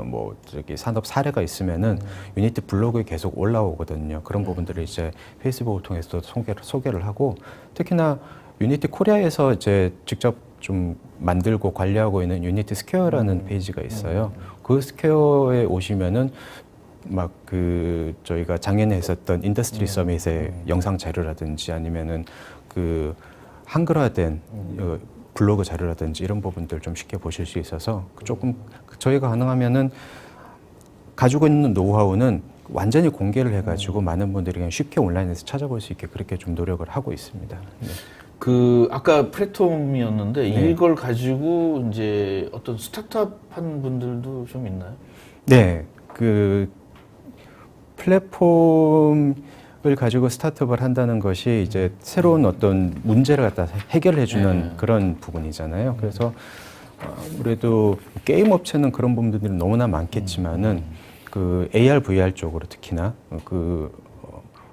산업 사례가 있으면은 유니티 블로그에 계속 올라오거든요. 그런 부분들을 이제 페이스북을 통해서 소개를 하고, 특히나 유니티 코리아에서 이제 직접 좀 만들고 관리하고 있는 유니티 스퀘어라는 페이지가 있어요. 그 스퀘어에 오시면은 저희가 작년에 했었던 인더스트리 서밋의 영상 자료라든지 아니면은 한글화된 블로그 자료라든지 이런 부분들 좀 쉽게 보실 수 있어서 조금 저희가 가능하면은 가지고 있는 노하우는 완전히 공개를 해가지고 많은 분들이 그냥 쉽게 온라인에서 찾아볼 수 있게 그렇게 좀 노력을 하고 있습니다. 아까 플랫폼이었는데 이걸 가지고 이제 어떤 스타트업 한 분들도 좀 있나요? 네, 플랫폼을 가지고 스타트업을 한다는 것이 이제 새로운 어떤 문제를 갖다 해결해주는 그런 부분이잖아요. 그래서 아무래도 게임 업체는 그런 부분들이 너무나 많겠지만은 AR, VR 쪽으로 특히나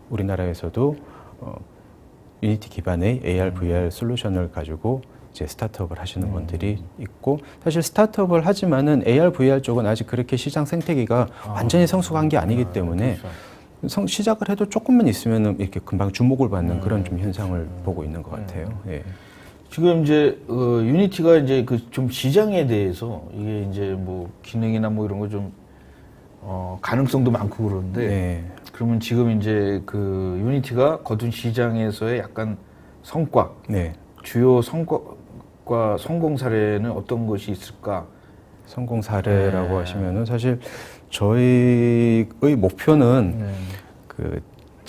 우리나라에서도 유니티 기반의 AR, VR 솔루션을 가지고 이제 스타트업을 하시는 분들이 있고, 사실 스타트업을 하지만은 AR, VR 쪽은 아직 그렇게 시장 생태계가 완전히 성숙한 게 아니기 때문에 시작을 해도 조금만 있으면은 이렇게 금방 주목을 받는 그런 좀 현상을 보고 있는 것 같아요. 지금 이제 유니티가 이제 좀 시장에 대해서 이게 이제 뭐 기능이나 뭐 이런 거 좀 가능성도 많고 그런데 그러면 지금 이제 유니티가 거둔 시장에서의 약간 성과, 주요 성과과 성공 사례는 어떤 것이 있을까? 성공 사례라고 하시면은 사실 저희의 목표는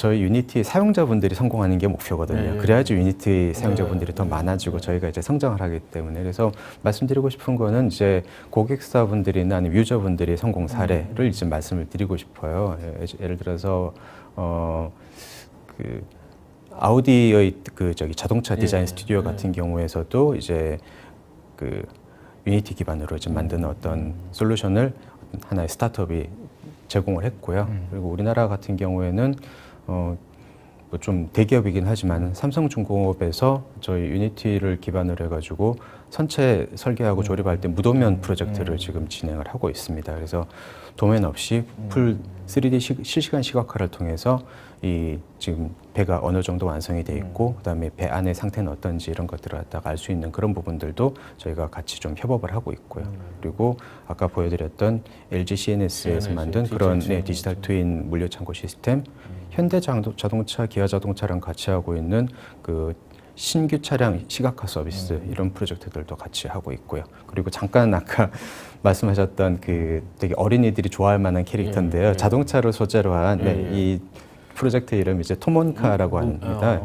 저희 유니티 사용자분들이 성공하는 게 목표거든요. 네. 그래야지 유니티 사용자분들이 더 많아지고 저희가 이제 성장을 하기 때문에 그래서 말씀드리고 싶은 거는 이제 고객사분들이나 아니면 유저분들의 성공 사례를 이제 말씀을 드리고 싶어요. 예를 들어서 그 아우디의 그 저기 자동차 디자인 스튜디오 같은 경우에서도 이제 그 유니티 기반으로 좀 만드는 어떤 솔루션을 하나의 스타트업이 제공을 했고요. 그리고 우리나라 같은 경우에는 뭐 좀 대기업이긴 하지만 삼성중공업에서 저희 유니티를 기반으로 해가지고 선체 설계하고 조립할 때 무도면 프로젝트를 지금 진행을 하고 있습니다. 그래서 도면 없이 풀 3D 실시간 시각화를 통해서 이 지금 배가 어느 정도 완성이 돼 있고 그다음에 배 안의 상태는 어떤지 이런 것들을 갖다가 알 수 있는 그런 부분들도 저희가 같이 좀 협업을 하고 있고요. 그리고 아까 보여드렸던 LG CNS에서 만든 그런 디지털 트윈 물류 창고 시스템, 현대 자동차, 기아 자동차랑 같이 하고 있는 그 신규 차량 시각화 서비스 이런 프로젝트들도 같이 하고 있고요. 그리고 잠깐 아까 말씀하셨던 그 되게 어린이들이 좋아할 만한 캐릭터인데요. 자동차를 소재로 한 이 프로젝트 이름이 이제 토몬카라고 합니다.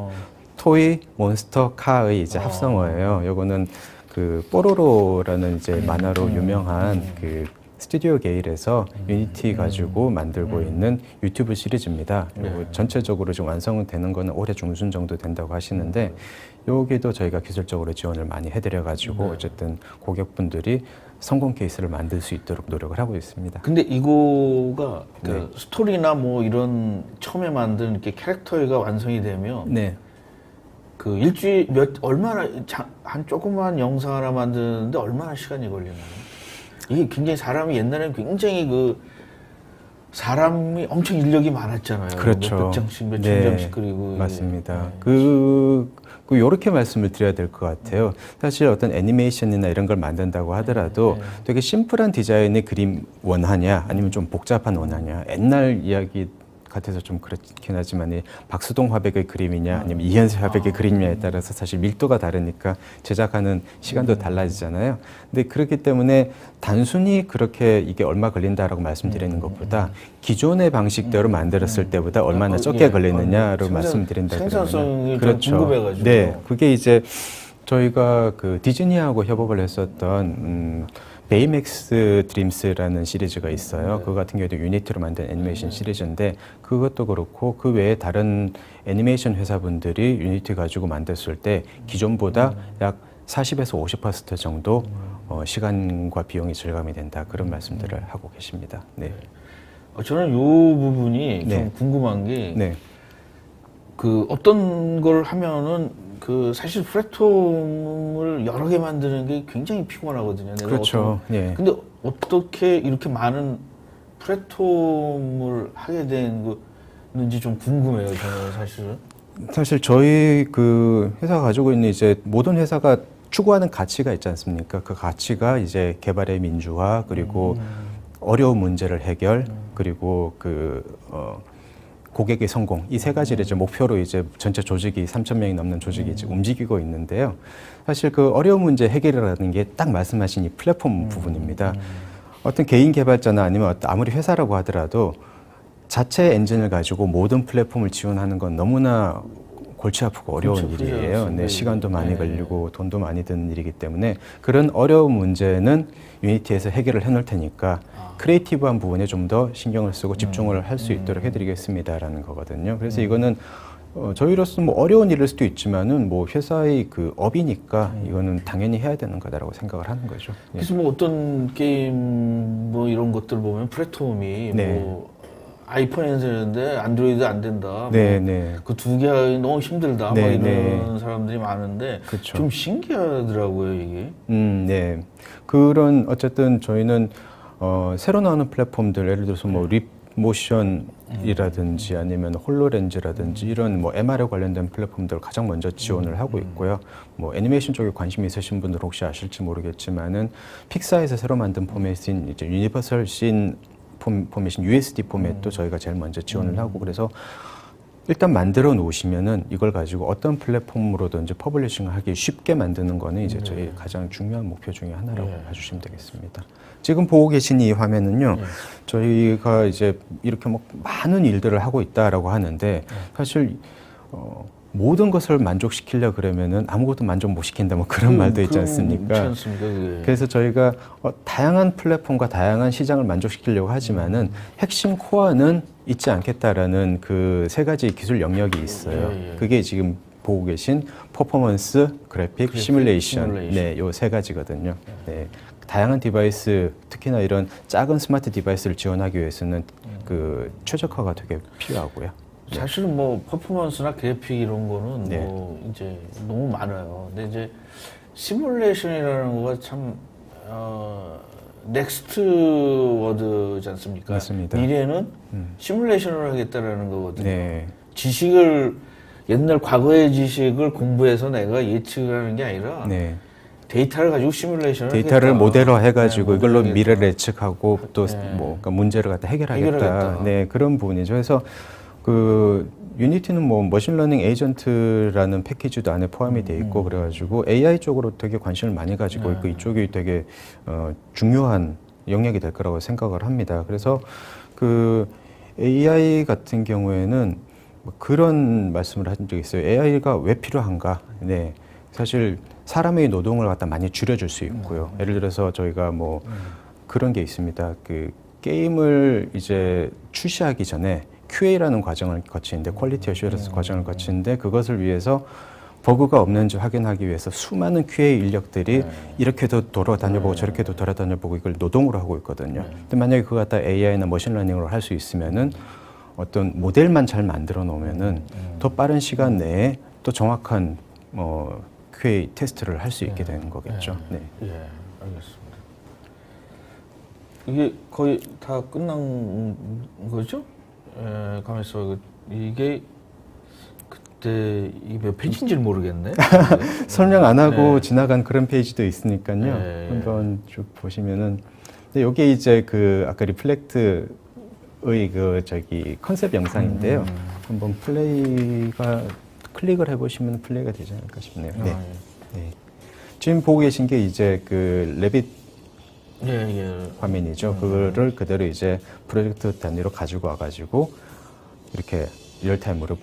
토이 몬스터 카의 이제 합성어예요. 요거는 그 뽀로로라는 이제 만화로 유명한 그 스튜디오 게일에서 유니티 가지고 만들고 있는 유튜브 시리즈입니다. 그리고 전체적으로 지금 완성은 되는 거는 올해 중순 정도 된다고 하시는데 여기도 저희가 기술적으로 지원을 많이 해드려가지고 어쨌든 고객분들이 성공 케이스를 만들 수 있도록 노력을 하고 있습니다. 근데 이거가 그 스토리나 뭐 이런 처음에 만든 이렇게 캐릭터가 완성이 되면 그 일주일 얼마나 한 조그만 영상 하나 만드는데 얼마나 시간이 걸리나요? 이게 굉장히 사람이 옛날에는 굉장히 그 사람이 엄청 인력이 많았잖아요. 그렇죠. 몇백 장씩, 몇천 장씩 그리고. 맞습니다. 요렇게 말씀을 드려야 될 것 같아요. 사실 어떤 애니메이션이나 이런 걸 만든다고 하더라도 되게 심플한 디자인의 그림 원하냐, 아니면 좀 복잡한 원하냐. 옛날 이야기 같아서 좀 그렇긴 하지만 이 박수동 화백의 그림이냐 아니면 이현세 화백의 그림이냐에 따라서 사실 밀도가 다르니까 제작하는 시간도 달라지잖아요. 근데 그렇기 때문에 단순히 그렇게 이게 얼마 걸린다라고 말씀드리는 것보다 기존의 방식대로 만들었을 때보다 얼마나 적게 걸리느냐로 말씀드린다 그러면 생산성이 그렇죠. 궁금해가지고. 네, 그게 이제 저희가 그 디즈니하고 협업을 했었던 베이맥스 드림스라는 시리즈가 있어요. 그거 같은 경우도 유니티로 만든 애니메이션 시리즈인데 그것도 그렇고 그 외에 다른 애니메이션 회사분들이 유니티 가지고 만들었을 때 기존보다 약 40에서 50% 정도 시간과 비용이 절감이 된다. 그런 말씀들을 하고 계십니다. 네. 저는 이 부분이 좀 궁금한 게 그 어떤 걸 하면은 그 사실 플랫폼을 여러 개 만드는 게 굉장히 피곤하거든요. 내가 그렇죠. 근데 어떻게 이렇게 많은 플랫폼을 하게 되는지 좀 궁금해요. 저는 사실은. 사실 저희 그 회사가 가지고 있는 이제 모든 회사가 추구하는 가치가 있지 않습니까? 그 가치가 이제 개발의 민주화 그리고 어려운 문제를 해결 그리고 고객의 성공 이 세 가지를 이제 목표로 이제 전체 조직이 3,000명이 넘는 조직이 이제 움직이고 있는데요. 사실 그 어려운 문제 해결이라는 게 딱 말씀하신 이 플랫폼 부분입니다. 어떤 개인 개발자나 아니면 아무리 회사라고 하더라도 자체 엔진을 가지고 모든 플랫폼을 지원하는 건 너무나 골치 아프고 어려운 일이에요. 네, 시간도 많이 걸리고 돈도 많이 드는 일이기 때문에 그런 어려운 문제는 유니티에서 해결을 해놓을 테니까 크리에이티브한 부분에 좀 더 신경을 쓰고 집중을 할 수 있도록 해드리겠습니다라는 거거든요. 그래서 이거는 저희로서 뭐 어려운 일일 수도 있지만은 뭐 회사의 그 업이니까 이거는 당연히 해야 되는 거다라고 생각을 하는 거죠. 그래서 뭐 어떤 게임 뭐 이런 것들 보면 플랫폼이 뭐 아이폰에는 되는데 안드로이드 안 된다. 그 두 개 너무 힘들다. 뭐 이런 사람들이 많은데 그쵸. 좀 신기하더라고요 이게. 네. 그런 어쨌든 저희는 새로 나오는 플랫폼들 예를 들어서 뭐 립모션이라든지 아니면 홀로렌즈라든지 이런 뭐 MR에 관련된 플랫폼들을 가장 먼저 지원을 하고 있고요. 뭐 애니메이션 쪽에 관심이 있으신 분들 혹시 아실지 모르겠지만은 픽사에서 새로 만든 포맷인 이제 유니버설 씬 포맷인 USD 포맷도 저희가 제일 먼저 지원을 하고 그래서 일단 만들어 놓으시면은 이걸 가지고 어떤 플랫폼으로든지 퍼블리싱을 하기 쉽게 만드는 거는 이제 저희 가장 중요한 목표 중에 하나라고 봐주시면 되겠습니다. 지금 보고 계신 이 화면은요, 저희가 이제 이렇게 뭐 많은 일들을 하고 있다라고 하는데 사실 모든 것을 만족시키려 그러면은 아무것도 만족 못 시킨다 뭐 그런 말도 있지 않습니까? 그래서 저희가 다양한 플랫폼과 다양한 시장을 만족시키려고 하지만은 핵심 코어는 잊지 않겠다라는 그 세 가지 기술 영역이 있어요. 그게 지금 보고 계신 퍼포먼스, 그래픽, 시뮬레이션. 네, 요 세 가지거든요. 네. 다양한 디바이스, 특히나 이런 작은 스마트 디바이스를 지원하기 위해서는 그 최적화가 되게 필요하고요. 사실은 뭐 퍼포먼스나 그래픽 이런 거는 뭐 이제 너무 많아요. 근데 이제 시뮬레이션이라는 거가 참 넥스트 워드지 않습니까? 맞습니다. 미래는 시뮬레이션을 하겠다라는 거거든요. 지식을 옛날 과거의 지식을 공부해서 내가 예측하는 게 아니라 데이터를 가지고 시뮬레이션을 데이터를 하겠다. 모델화 해가지고 이걸로 미래를 예측하고 또 뭐 그러니까 문제를 갖다 해결하겠다. 네, 그런 부분이죠. 그래서 그 유니티는 뭐 머신러닝 에이전트라는 패키지도 안에 포함이 돼 있고 그래가지고 AI 쪽으로 되게 관심을 많이 가지고 있고 이쪽이 되게 중요한 영역이 될 거라고 생각을 합니다. 그래서 그 AI 같은 경우에는 뭐 그런 말씀을 한 적이 있어요. AI가 왜 필요한가? 네, 사실 사람의 노동을 갖다 많이 줄여줄 수 있고요. 예를 들어서 저희가 뭐 그런 게 있습니다. 그 게임을 이제 출시하기 전에 QA라는 과정을 거치는데 퀄리티 어슈어런스 과정을 거치는데 그것을 위해서 버그가 없는지 확인하기 위해서 수많은 QA 인력들이 이렇게도 돌아다녀보고 저렇게도 돌아다녀보고 이걸 노동으로 하고 있거든요. 근데 만약에 그거 갖다 AI나 머신러닝으로 할 수 있으면은 어떤 모델만 잘 만들어 놓으면은 더 빠른 시간 내에 또 정확한 QA 테스트를 할 수 있게 되는 거겠죠. 네. 예, 알겠습니다. 이게 거의 다 끝난 거죠? 예, 가만있어. 이게 그때 이게 몇 페이지인지를 모르겠네. 설명 안 하고 지나간 그런 페이지도 있으니까요. 한번 쭉 보시면은 근데 요게 이제 그 아까 리플렉트의 그 저기 컨셉 영상인데요. 한번 플레이가 클릭을 해보시면 플레이가 되지 않을까 싶네요. 네. 지금 보고 계신 게 이제 그 레빗 화면이죠. 그거를 그대로 이제 프로젝트 단위로 가지고 와가지고 이렇게 리얼타임으로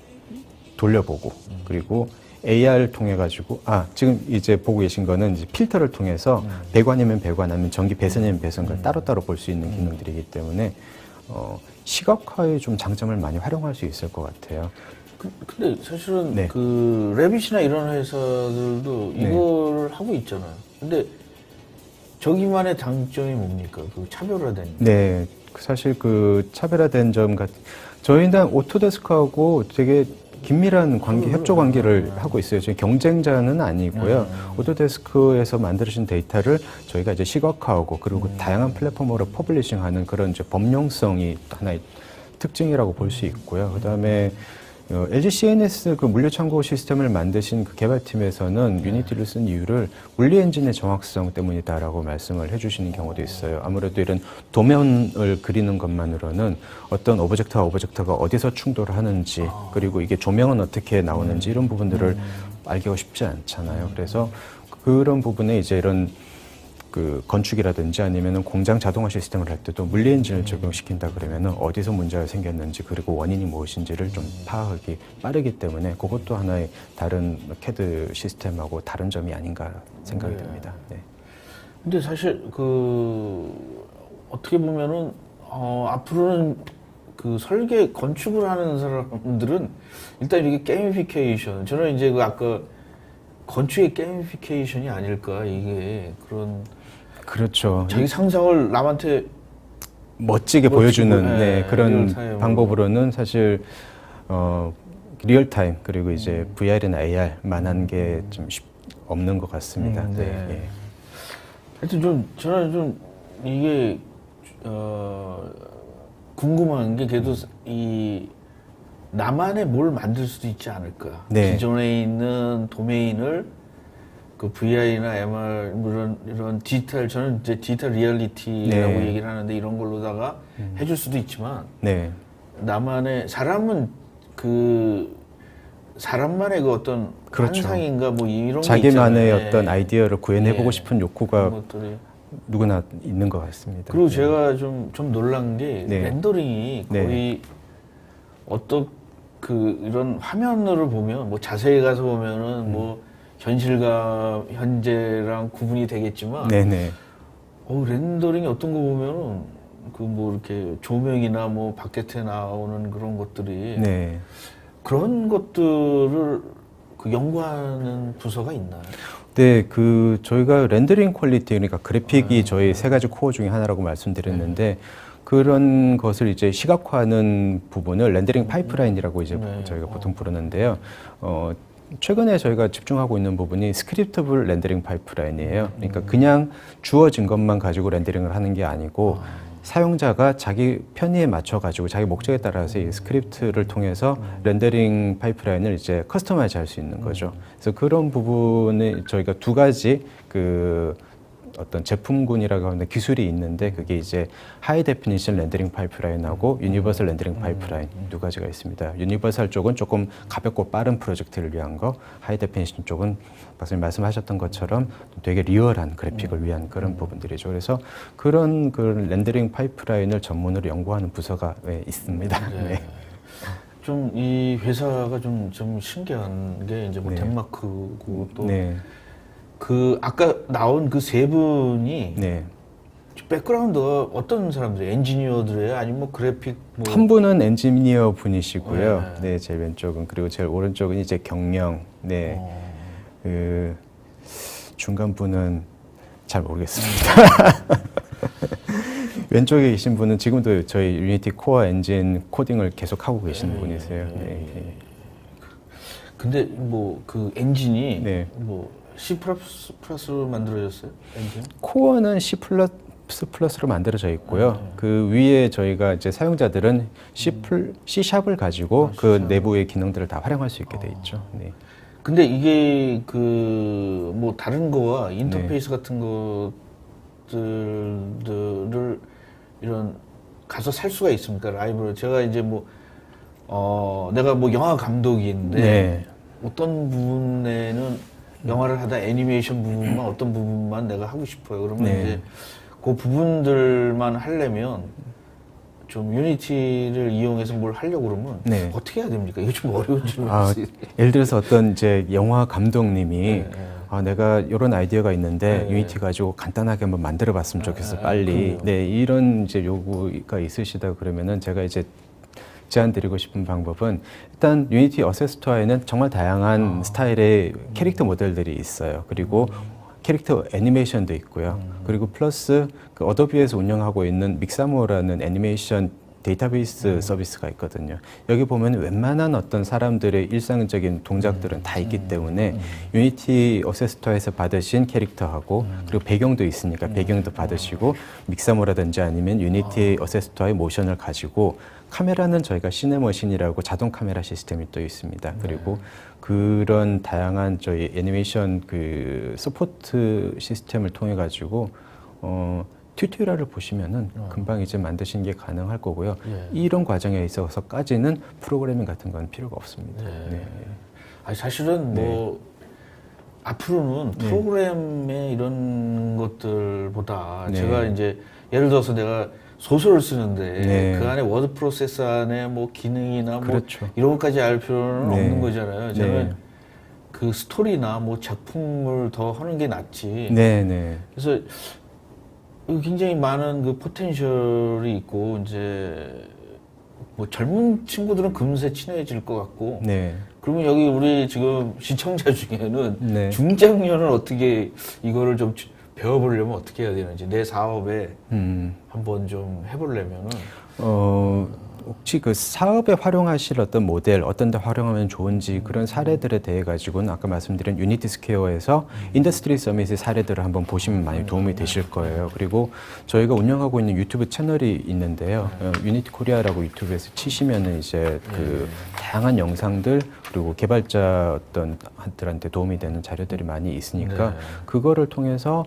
돌려보고 그리고 AR 통해 가지고 지금 이제 보고 계신 거는 이제 필터를 통해서 배관이면 배관 아니면 전기 배선이면 배선을 따로따로 볼 수 있는 기능들이기 때문에 시각화에 좀 장점을 많이 활용할 수 있을 것 같아요. 근데 사실은 그 레빗이나 이런 회사들도 이거를 하고 있잖아요. 근데 저기만의 장점이 뭡니까? 그 차별화된. 네, 사실 그 차별화된 점 저희는 오토데스크하고 되게 긴밀한 관계, 협조 관계를 하고 있어요. 저희 경쟁자는 아니고요. 오토데스크에서 만들어진 데이터를 저희가 이제 시각화하고 그리고 다양한 플랫폼으로 퍼블리싱하는 그런 이제 범용성이 하나의 특징이라고 볼 수 있고요. 그다음에 LG CNS 그 물류 창고 시스템을 만드신 그 개발팀에서는 유니티를 쓴 이유를 물리 엔진의 정확성 때문이다라고 말씀을 해주시는 경우도 있어요. 아무래도 이런 도면을 그리는 것만으로는 어떤 오브젝트와 오브젝트가 어디서 충돌하는지 그리고 이게 조명은 어떻게 나오는지 이런 부분들을 알기가 쉽지 않잖아요. 그래서 그런 부분에 이제 이런 그 건축이라든지 아니면은 공장 자동화 시스템을 할 때도 물리 엔진을 적용시킨다 그러면은 어디서 문제가 생겼는지 그리고 원인이 무엇인지를 좀 파악하기 빠르기 때문에 그것도 하나의 다른 CAD 시스템하고 다른 점이 아닌가 생각이 듭니다. 네. 근데 사실 그 어떻게 보면은 앞으로는 그 설계 건축을 하는 사람들은 일단 이게 게이미피케이션 저는 이제 그 아까 건축의 게이미피케이션이 아닐까 이게 그런 그렇죠. 자기 상상을 남한테 멋지게 보여주는 그런 방법으로는 사실 리얼타임 그리고 이제 VR이나 AR만한 게 좀 없는 것 같습니다. 하여튼 저는 좀 이게 궁금한 게 그래도 이 나만의 뭘 만들 수도 있지 않을까. 기존에 있는 도메인을 그 VR이나 MR 이런 디지털 저는 이제 디지털 리얼리티라고 얘기를 하는데 이런 걸로다가 해줄 수도 있지만 나만의 사람은 그 사람만의 그 어떤 그렇죠. 환상인가 뭐 이런 게 자기만의 있잖아요. 어떤 아이디어를 구현해보고 예. 싶은 욕구가 그런 것들이. 누구나 있는 것 같습니다. 그리고 네. 제가 좀 놀란 게 네. 렌더링이 네. 거의 어떤 그 이런 화면으로 보면 뭐 자세히 가서 보면은 뭐 현실과 현재랑 구분이 되겠지만 네네. 렌더링이 어떤 거 보면은 그 뭐 이렇게 조명이나 뭐 바깥에 나오는 그런 것들이 네. 그런 것들을 그 연구하는 부서가 있나요? 네, 그 저희가 렌더링 퀄리티, 그러니까 그래픽이 저희 세 가지 코어 중에 하나라고 말씀드렸는데 그런 것을 이제 시각화하는 부분을 렌더링 파이프라인이라고 이제 저희가 보통 부르는데요. 최근에 저희가 집중하고 있는 부분이 스크립트블 렌더링 파이프라인이에요. 그러니까 그냥 주어진 것만 가지고 렌더링을 하는 게 아니고 사용자가 자기 편의에 맞춰 가지고 자기 목적에 따라서 이 스크립트를 통해서 렌더링 파이프라인을 이제 커스터마이즈 할 수 있는 거죠. 그래서 그런 부분에 저희가 두 가지 그 어떤 제품군이라고 하는 기술이 있는데 그게 이제 하이 데피니션 렌더링 파이프라인하고 유니버설 렌더링 파이프라인 두 가지가 있습니다. 유니버설 쪽은 조금 가볍고 빠른 프로젝트를 위한 거, 하이 데피니션 쪽은 박사님 말씀하셨던 것처럼 되게 리얼한 그래픽을 위한 그런 부분들이죠. 그래서 그런 그 렌더링 파이프라인을 전문으로 연구하는 부서가 있습니다. 네. 네. 좀 이 회사가 좀 신기한 게 이제 뭐 네. 덴마크고 또 네. 그 아까 나온 그 세 분이 네. 백그라운드가 어떤 사람들이에요? 엔지니어들이에요? 아니면 뭐 그래픽 뭐 한 분은 엔지니어 분이시고요. 네. 네, 제일 왼쪽은 그리고 제일 오른쪽은 이제 경영. 네. 그 중간 분은 잘 모르겠습니다. 왼쪽에 계신 분은 지금도 저희 유니티 코어 엔진 코딩을 계속 하고 계시는 분이세요. 네. 근데 뭐 그 엔진이 네. 뭐 C++로 만들어졌어요? 엔진? 코어는 C++로 만들어져 있고요. 그 위에 저희가 이제 사용자들은 C#을 가지고 그 내부의 기능들을 다 활용할 수 있게 돼 있죠. 네. 근데 이게 그 뭐 다른 거와 인터페이스 네. 같은 것들을 이런 가서 살 수가 있습니까? 라이브로 제가 이제 뭐 내가 뭐 영화 감독인데 네. 어떤 부분에는 영화를 하다 애니메이션 부분만 어떤 부분만 내가 하고 싶어요. 그러면 네. 이제 그 부분들만 하려면 좀 유니티를 이용해서 뭘 하려고 그러면 네. 어떻게 해야 됩니까? 이거 좀 어려운 줄 알았어요. 예를 들어서 어떤 이제 영화 감독님이 내가 이런 아이디어가 있는데 네. 유니티 가지고 간단하게 한번 만들어 봤으면 좋겠어 빨리. 그래요. 네, 이런 이제 요구가 있으시다 그러면은 제가 이제 제안 드리고 싶은 방법은 일단 유니티 어세스토어에는 정말 다양한 스타일의 캐릭터 모델들이 있어요. 그리고 캐릭터 애니메이션도 있고요. 그리고 플러스 그 어도비에서 운영하고 있는 믹사모라는 애니메이션 데이터베이스 서비스가 있거든요. 여기 보면 웬만한 어떤 사람들의 일상적인 동작들은 다 있기 때문에 유니티 어세스토어에서 받으신 캐릭터하고 그리고 배경도 있으니까 배경도 받으시고 믹사모라든지 아니면 유니티 어세스토어의 모션을 가지고 카메라는 저희가 시네머신이라고 자동 카메라 시스템이 또 있습니다. 그리고 그런 다양한 저희 애니메이션 그 서포트 시스템을 통해 가지고 튜토리얼을 보시면은 금방 이제 만드시는 게 가능할 거고요. 이런 과정에 있어서까지는 프로그래밍 같은 건 필요가 없습니다. 네. 아니 사실은 뭐 앞으로는 프로그램의 이런 것들보다 네. 제가 이제 예를 들어서 내가 소설을 쓰는데 네. 그 안에 워드 프로세서 안에 뭐 기능이나 그렇죠. 뭐 이런 것까지 알 필요는 네. 없는 거잖아요. 저는 네. 그 스토리나 뭐 작품을 더 하는 게 낫지. 네, 네. 그래서 굉장히 많은 그 포텐셜이 있고 이제 뭐 젊은 친구들은 금세 친해질 것 같고 네. 그러면 여기 우리 지금 시청자 중에는 네. 중장년은 어떻게 이거를 좀 배워보려면 어떻게 해야 되는지 내 사업에 한번 좀 해보려면은 혹시 그 사업에 활용하실 어떤 모델, 어떤 데 활용하면 좋은지 그런 사례들에 대해 가지고는 아까 말씀드린 유니티 스퀘어에서 인더스트리 서밋의 사례들을 한번 보시면 많이 도움이 되실 거예요. 그리고 저희가 운영하고 있는 유튜브 채널이 있는데요. 유니티 코리아라고 유튜브에서 치시면은 이제 그 다양한 영상들 그리고 개발자 어떤 한들한테 도움이 되는 자료들이 많이 있으니까 그거를 통해서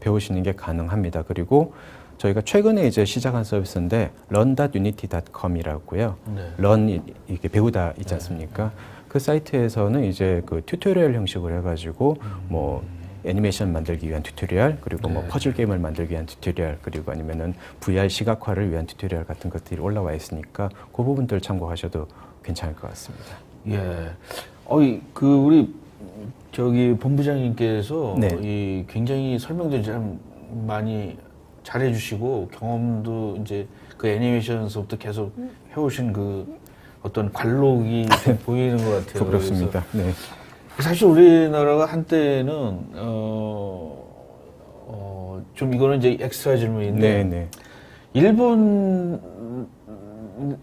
배우시는 게 가능합니다. 그리고 저희가 최근에 이제 시작한 서비스인데 run.unity.com이라고요. 네. run 이게 배우다 있지 않습니까? 그 사이트에서는 이제 그 튜토리얼 형식으로 해가지고 뭐 애니메이션 만들기 위한 튜토리얼, 그리고 뭐 퍼즐 게임을 만들기 위한 튜토리얼, 그리고 아니면은 VR 시각화를 위한 튜토리얼 같은 것들이 올라와 있으니까 그 부분들 참고하셔도 괜찮을 것 같습니다. 예. 우리 저기 본부장님께서 네. 이 굉장히 설명도 참 많이 잘해주시고 경험도 이제 그 애니메이션서부터 계속 해오신 그 어떤 관록이 좀 보이는 것 같아요. 부끄럽습니다. 네. 그래서 사실 우리나라가 한때는 좀 이거는 이제 엑스트라 질문인데 네, 네. 일본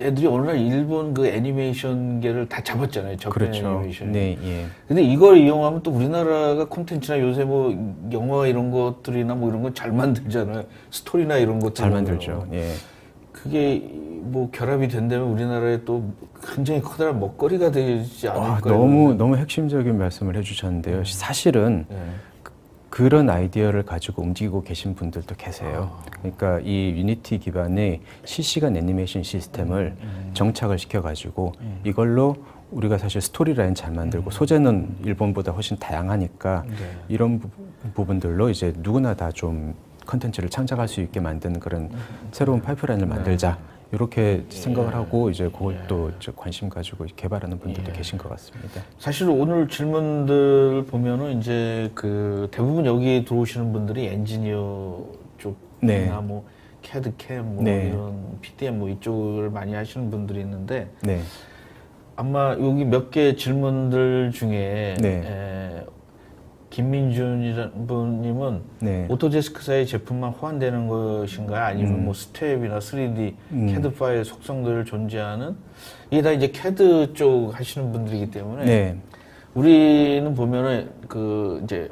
애들이 어느 날 일본 그 애니메이션계를 다 잡았잖아요. 저편 그렇죠. 애니메이션. 네, 예. 근데 이걸 이용하면 또 우리나라가 콘텐츠나 요새 뭐 영화 이런 것들이나 뭐 이런 거 잘 만들잖아요. 스토리나 이런 것들 잘 만들죠. 예. 그게 뭐 결합이 된다면 우리나라에 또 굉장히 커다란 먹거리가 되지 않을까요? 너무 핵심적인 말씀을 해주셨는데요. 사실은 네. 그런 아이디어를 가지고 움직이고 계신 분들도 계세요. 그러니까 이 유니티 기반의 실시간 애니메이션 시스템을 정착을 시켜가지고 이걸로 우리가 사실 스토리라인 잘 만들고 소재는 일본보다 훨씬 다양하니까 이런 부분들로 이제 누구나 다 좀 컨텐츠를 창작할 수 있게 만드는 그런 새로운 파이프라인을 만들자. 이렇게 생각을 하고 이제 그걸 또 관심 가지고 개발하는 분들도 계신 것 같습니다. 사실 오늘 질문들 보면은 이제 그 대부분 여기 들어오시는 분들이 엔지니어 쪽이나 네. 뭐 CAD, CAM 뭐 네. 이런 PDM 뭐 이쪽을 많이 하시는 분들이 있는데 네. 아마 여기 몇 개 질문들 중에 네. 김민준이라는 분님은 네. 오토데스크사의 제품만 호환되는 것인가요? 아니면 뭐 스텝이나 3D CAD 파일 속성들을 존재하는 이게 다 이제 CAD 쪽 하시는 분들이기 때문에 네. 우리는 보면은 그 이제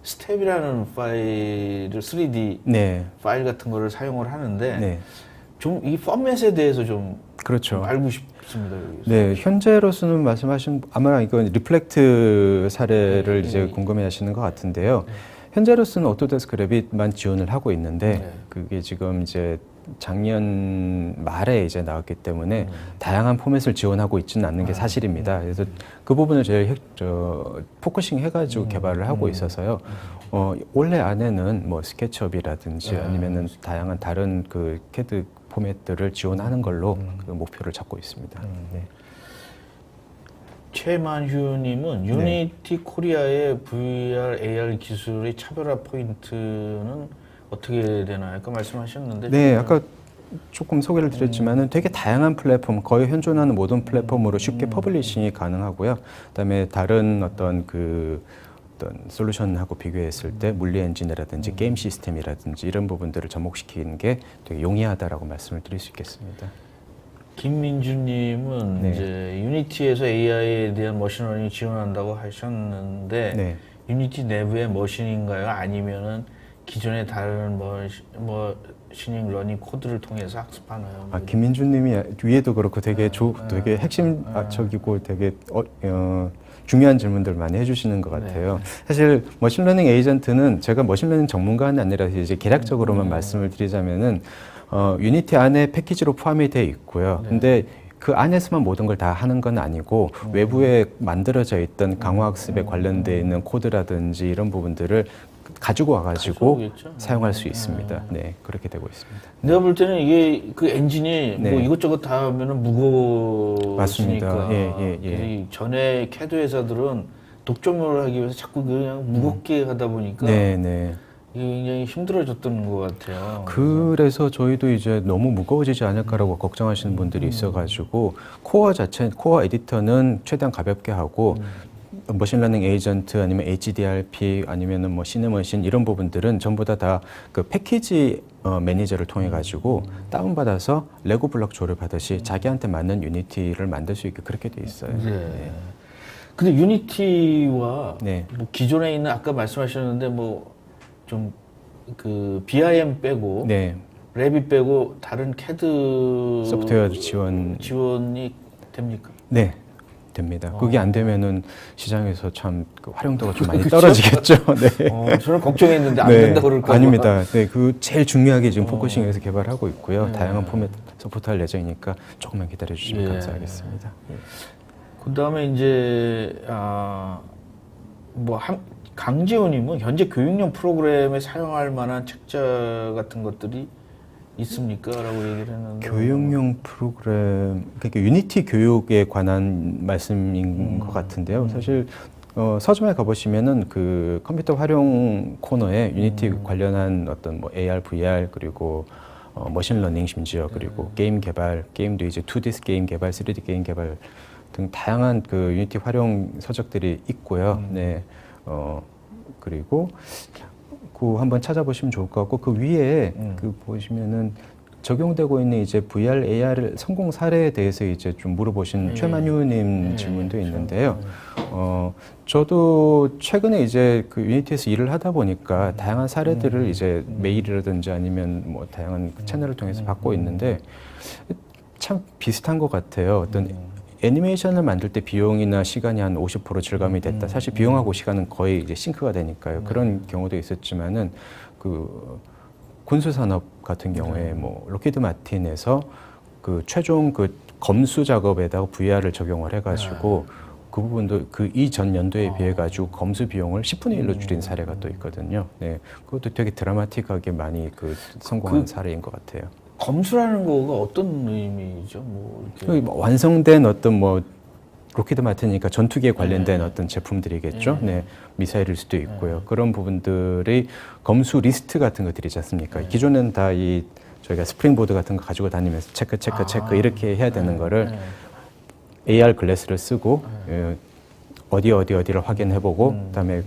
스텝이라는 파일을 3D 네. 파일 같은 거를 사용을 하는데 네. 좀 이 포맷에 대해서 좀 그렇죠. 알고 싶습니다. 여기서. 네, 현재로서는 말씀하신 아마 이건 리플렉트 사례를 이제 궁금해하시는 것 같은데요. 현재로서는 오토데스크 레빗만 지원을 하고 있는데 그게 지금 이제 작년 말에 이제 나왔기 때문에 다양한 포맷을 지원하고 있지는 않는 게 사실입니다. 그래서 그 부분을 제일 포커싱 해가지고 개발을 하고 있어서요. 올해 안에는 뭐 스케치업이라든지 아니면은 다양한 다른 그 CAD 포맷들을 지원하는 걸로 그 목표를 잡고 있습니다. 네. 최만휴님은 유니티 코리아의 VR, AR 기술의 차별화 포인트는 어떻게 되나요? 아까 말씀하셨는데. 네, 아까 조금 소개를 드렸지만은 되게 다양한 플랫폼, 거의 현존하는 모든 플랫폼으로 쉽게 퍼블리싱이 가능하고요. 그다음에 다른 어떤 솔루션하고 비교했을 때 물리 엔진이라든지 게임 시스템이라든지 이런 부분들을 접목시키는 게 되게 용이하다라고 말씀을 드릴 수 있겠습니다. 김민주님은 이제 유니티에서 AI에 대한 머신러닝 지원한다고 하셨는데 유니티 내부의 머신인가요? 아니면은 기존의 다른 머신닝 러닝 코드를 통해서 학습하나요? 김민주님이 위에도 그렇고 되게 되게 핵심적이고 되게 중요한 질문들 많이 해주시는 것 같아요. 사실 머신러닝 에이전트는 제가 머신러닝 전문가는 아니라 이제 개략적으로만 말씀을 드리자면은 유니티 안에 패키지로 포함이 돼 있고요. 근데 그 안에서만 모든 걸 다 하는 건 아니고 외부에 만들어져 있던 강화학습에 관련되어 있는 코드라든지 이런 부분들을 가지고 와가지고 사용할 수 있습니다. 네, 그렇게 되고 있습니다. 내가 볼 때는 이게 그 엔진이 뭐 이것저것 다 하면은 무거워지니까. 맞습니다. 예. 전에 CAD 회사들은 독점을 하기 위해서 자꾸 그냥 무겁게 하다 보니까 네. 이게 굉장히 힘들어졌던 것 같아요. 그래서 저희도 이제 너무 무거워지지 않을까라고 걱정하시는 분들이 있어가지고 코어 에디터는 최대한 가볍게 하고 머신러닝 에이전트 아니면 HDRP 아니면은 뭐 시네머신 이런 부분들은 전부 다 그 패키지 매니저를 통해 가지고 다운받아서 레고 블록 조립하듯이 자기한테 맞는 유니티를 만들 수 있게 그렇게 돼 있어요. 근데 유니티와 네. 뭐 기존에 있는 아까 말씀하셨는데 뭐 좀 그 BIM 빼고 레빗 빼고 다른 CAD 소프트웨어 지원이 됩니까? 네. 됩니다. 그게 안 되면은 시장에서 참 그 활용도가 좀 많이 떨어지겠죠. 네. 저는 걱정했는데 안 네, 된다고 그럴까 봐. 아닙니다. 네, 그 제일 중요하게 지금 포커싱해서 개발하고 있고요. 다양한 포맷 서포트할 예정이니까 조금만 기다려 주시면 감사하겠습니다. 그다음에 이제 강지호님은 현재 교육용 프로그램에 사용할 만한 책자 같은 것들이 있습니까?라고 얘기를 했는데 교육용 프로그램, 그러니까 유니티 교육에 관한 말씀인 것 같은데요. 사실 서점에 가보시면은 그 컴퓨터 활용 코너에 유니티 관련한 어떤 뭐 AR, VR 그리고 머신러닝 심지어 그리고 게임 개발, 게임도 이제 2D 게임 개발, 3D 게임 개발 등 다양한 그 유니티 활용 서적들이 있고요. 네, 그리고 그 한번 찾아보시면 좋을 것 같고 그 위에 그 보시면은 적용되고 있는 이제 VR, AR 성공 사례에 대해서 이제 좀 물어보신 최만유님 질문도 있는데요. 저도 최근에 이제 그 유니티에서 일을 하다 보니까 다양한 사례들을 이제 메일이라든지 아니면 뭐 다양한 채널을 통해서 받고 있는데 참 비슷한 것 같아요. 어떤 애니메이션을 만들 때 비용이나 시간이 한 50% 절감이 됐다. 사실 비용하고 시간은 거의 이제 싱크가 되니까요. 그런 경우도 있었지만은 그 군수 산업 같은 경우에 뭐 로키드 마틴에서 그 최종 그 검수 작업에다가 VR을 적용을 해가지고 그 부분도 그 이전 연도에 비해 가지고 검수 비용을 10분의 1로 줄인 사례가 또 있거든요. 네, 그것도 되게 드라마틱하게 많이 그 성공한 사례인 것 같아요. 검수라는 거가 어떤 의미죠? 뭐 이렇게 뭐 완성된 어떤 뭐 로키드 마틴이니까 전투기에 관련된 어떤 제품들이겠죠. 네, 미사일일 수도 있고요. 그런 부분들이 검수 리스트 같은 것들이지 않습니까? 기존에는 다 이 저희가 스프링보드 같은 거 가지고 다니면서 체크 이렇게 해야 되는 거를 AR 글래스를 쓰고 어디를 확인해보고 그다음에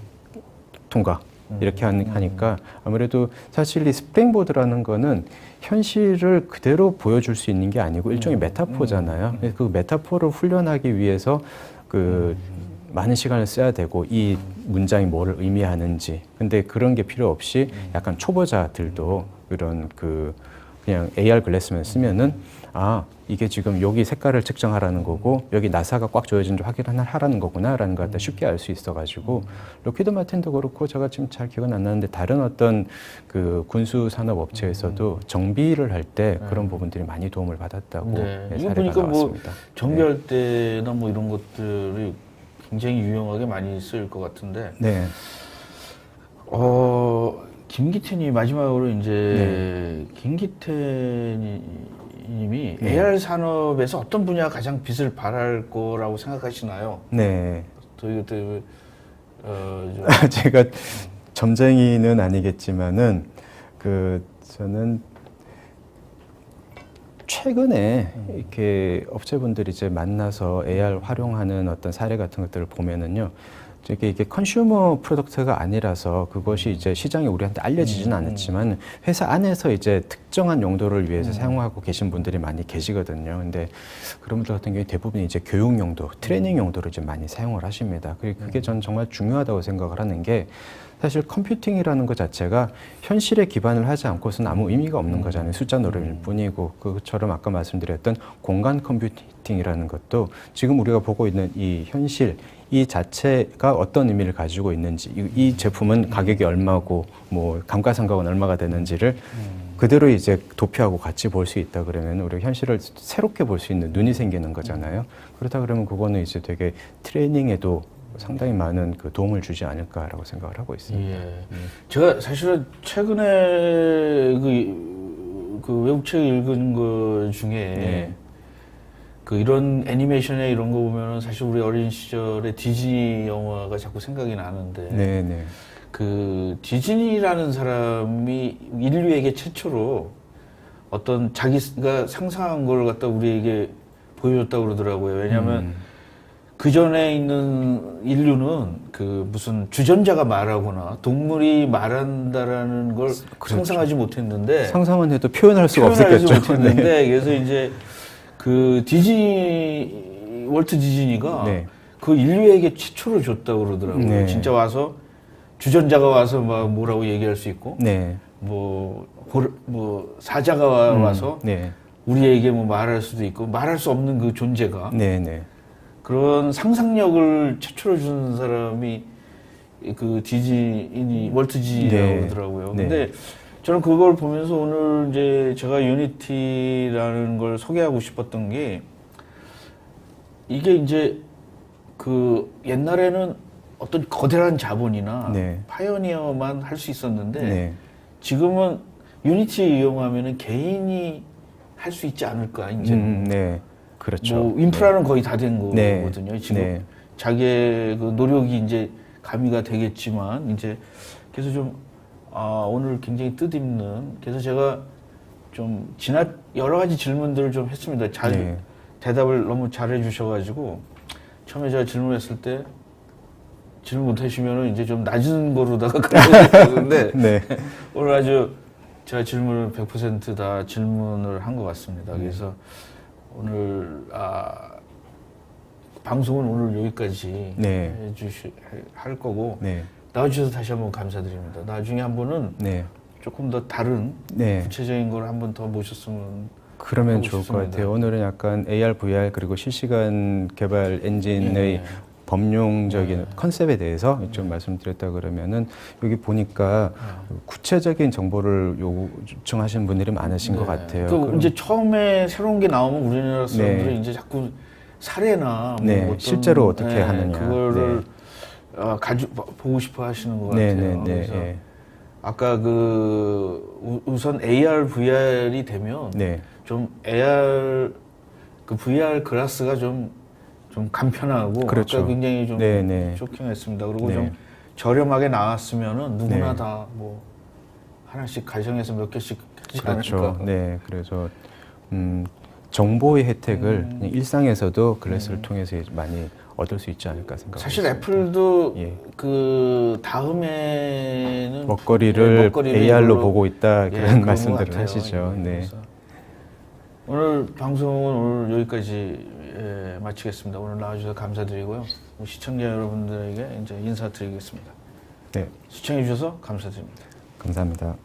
통과 이렇게 하니까 아무래도 사실 이 스프링보드라는 거는 현실을 그대로 보여줄 수 있는 게 아니고 일종의 메타포잖아요. 그 메타포를 훈련하기 위해서 그 많은 시간을 써야 되고 이 문장이 뭐를 의미하는지. 근데 그런 게 필요 없이 약간 초보자들도 그런 그 그냥 AR 글래스만 쓰면은 이게 지금 여기 색깔을 측정하라는 거고 여기 나사가 꽉 조여진지 확인을 하라는 거구나라는 걸 쉽게 알 수 있어가지고 로키드 마틴도 그렇고 제가 지금 잘 기억은 안 나는데 다른 어떤 그 군수 산업 업체에서도 정비를 할 때 그런 부분들이 많이 도움을 받았다고 이거 사례가 보니까 나왔습니다. 뭐 정비할 때나 뭐 이런 것들이 굉장히 유용하게 많이 쓰일 것 같은데. 네. 김기태님이 마지막으로 이제 김기태님이 AR 산업에서 어떤 분야가 가장 빛을 발할 거라고 생각하시나요? 네. 또 이것도 제가 점쟁이는 아니겠지만은 저는 최근에 이렇게 업체분들이 이제 만나서 AR 활용하는 어떤 사례 같은 것들을 보면은요. 이게 컨슈머 프로덕트가 아니라서 그것이 이제 시장에 우리한테 알려지지는 않았지만 회사 안에서 이제 특정한 용도를 위해서 사용하고 계신 분들이 많이 계시거든요. 근데 그런 분들 같은 경우에 대부분 이제 교육 용도, 트레이닝 용도로 좀 많이 사용을 하십니다. 그게 전 정말 중요하다고 생각을 하는 게 사실 컴퓨팅이라는 것 자체가 현실에 기반을 하지 않고서는 아무 의미가 없는 거잖아요. 숫자 노름일 뿐이고 그것처럼 아까 말씀드렸던 공간 컴퓨팅이라는 것도 지금 우리가 보고 있는 이 현실 이 자체가 어떤 의미를 가지고 있는지 이 제품은 가격이 얼마고 뭐 감가상각은 얼마가 되는지를 그대로 이제 도표하고 같이 볼 수 있다 그러면 우리가 현실을 새롭게 볼 수 있는 눈이 생기는 거잖아요. 그렇다 그러면 그거는 이제 되게 트레이닝에도 상당히 많은 그 도움을 주지 않을까라고 생각을 하고 있습니다. 제가 사실은 최근에 그 외국책 읽은 것 중에 그 이런 애니메이션에 이런 거 보면은 사실 우리 어린 시절에 디즈니 영화가 자꾸 생각이 나는데 그 디즈니라는 사람이 인류에게 최초로 어떤 자기가 상상한 걸 갖다 우리에게 보여줬다고 그러더라고요. 왜냐하면 그 전에 있는 인류는 그 무슨 주전자가 말하거나 동물이 말한다라는 걸 상상하지 못했는데 상상은 해도 표현할 수가 없었겠죠. 못했는데 그래서 이제 그 월트 디즈니가 그 인류에게 최초로 줬다고 그러더라고요. 진짜 와서 주전자가 와서 막 뭐라고 얘기할 수 있고, 뭐 사자가 와서 우리에게 뭐 말할 수도 있고, 말할 수 없는 그 존재가 그런 상상력을 최초로 준 사람이 그 디즈니, 월트 디즈니라고 네. 그러더라고요. 네. 근데 저는 그걸 보면서 오늘 이제 제가 유니티라는 걸 소개하고 싶었던 게 이게 이제 그 옛날에는 어떤 거대한 자본이나 네. 파이오니어만 할 수 있었는데 네. 지금은 유니티 이용하면은 개인이 할 수 있지 않을까 이제 네. 그렇죠. 뭐 인프라는 거의 다 된 네. 거거든요. 지금 네. 자기의 그 노력이 이제 가미가 되겠지만 이제 그래서 좀 오늘 굉장히 뜻있는 그래서 제가 좀 여러 가지 질문들을 좀 했습니다. 네. 대답을 너무 잘해 주셔가지고 처음에 제가 질문했을 때 질문 못 하시면은 이제 좀 낮은 거로다가 그러는데 네. 오늘 아주 제가 질문을 100% 질문을 한 것 같습니다. 그래서 오늘 방송은 오늘 여기까지 네. 할 거고 네. 나와주셔서 다시 한번 감사드립니다. 나중에 한 번은 네. 조금 더 다른 네. 구체적인 걸 한 번 더 모셨으면 그러면 하고 좋을 싶습니다. 것 같아요. 오늘은 약간 AR, VR 그리고 실시간 개발 엔진의 네. 법령적인 컨셉에 대해서 좀 말씀드렸다 그러면은 여기 보니까 구체적인 정보를 요청하시는 분들이 많으신 것 같아요. 그 이제 처음에 새로운 게 나오면 우리나라 사람들이 네. 이제 자꾸 사례나 뭐 네, 어떤, 실제로 어떻게 하느냐. 그거를 보고 싶어 하시는 것 네, 같아요. 네, 네, 그래서 네. 아까 우선 AR, VR이 되면 네. 좀 AR 그 VR 글라스가 좀 간편하고 그렇죠. 아까 굉장히 좀 네, 네. 쇼킹했습니다. 그리고 네. 좀 저렴하게 나왔으면은 누구나 네. 다 뭐 하나씩 가정에서 몇 개씩 하지 그렇죠. 않을까. 네, 그래서 정보의 혜택을 그냥 일상에서도 글래스를 통해서 많이 얻을 수 있지 않을까 생각합니다. 사실 애플도 예. 그 다음에는 먹거리를 AR로 이걸로 보고 있다 예, 그런 그런 것 말씀들을 같아요. 하시죠. 예, 네. 그래서 오늘 방송은 오늘 여기까지 마치겠습니다. 오늘 나와주셔서 감사드리고요. 시청자 여러분들에게 이제 인사드리겠습니다. 네, 시청해 주셔서 감사드립니다. 감사합니다.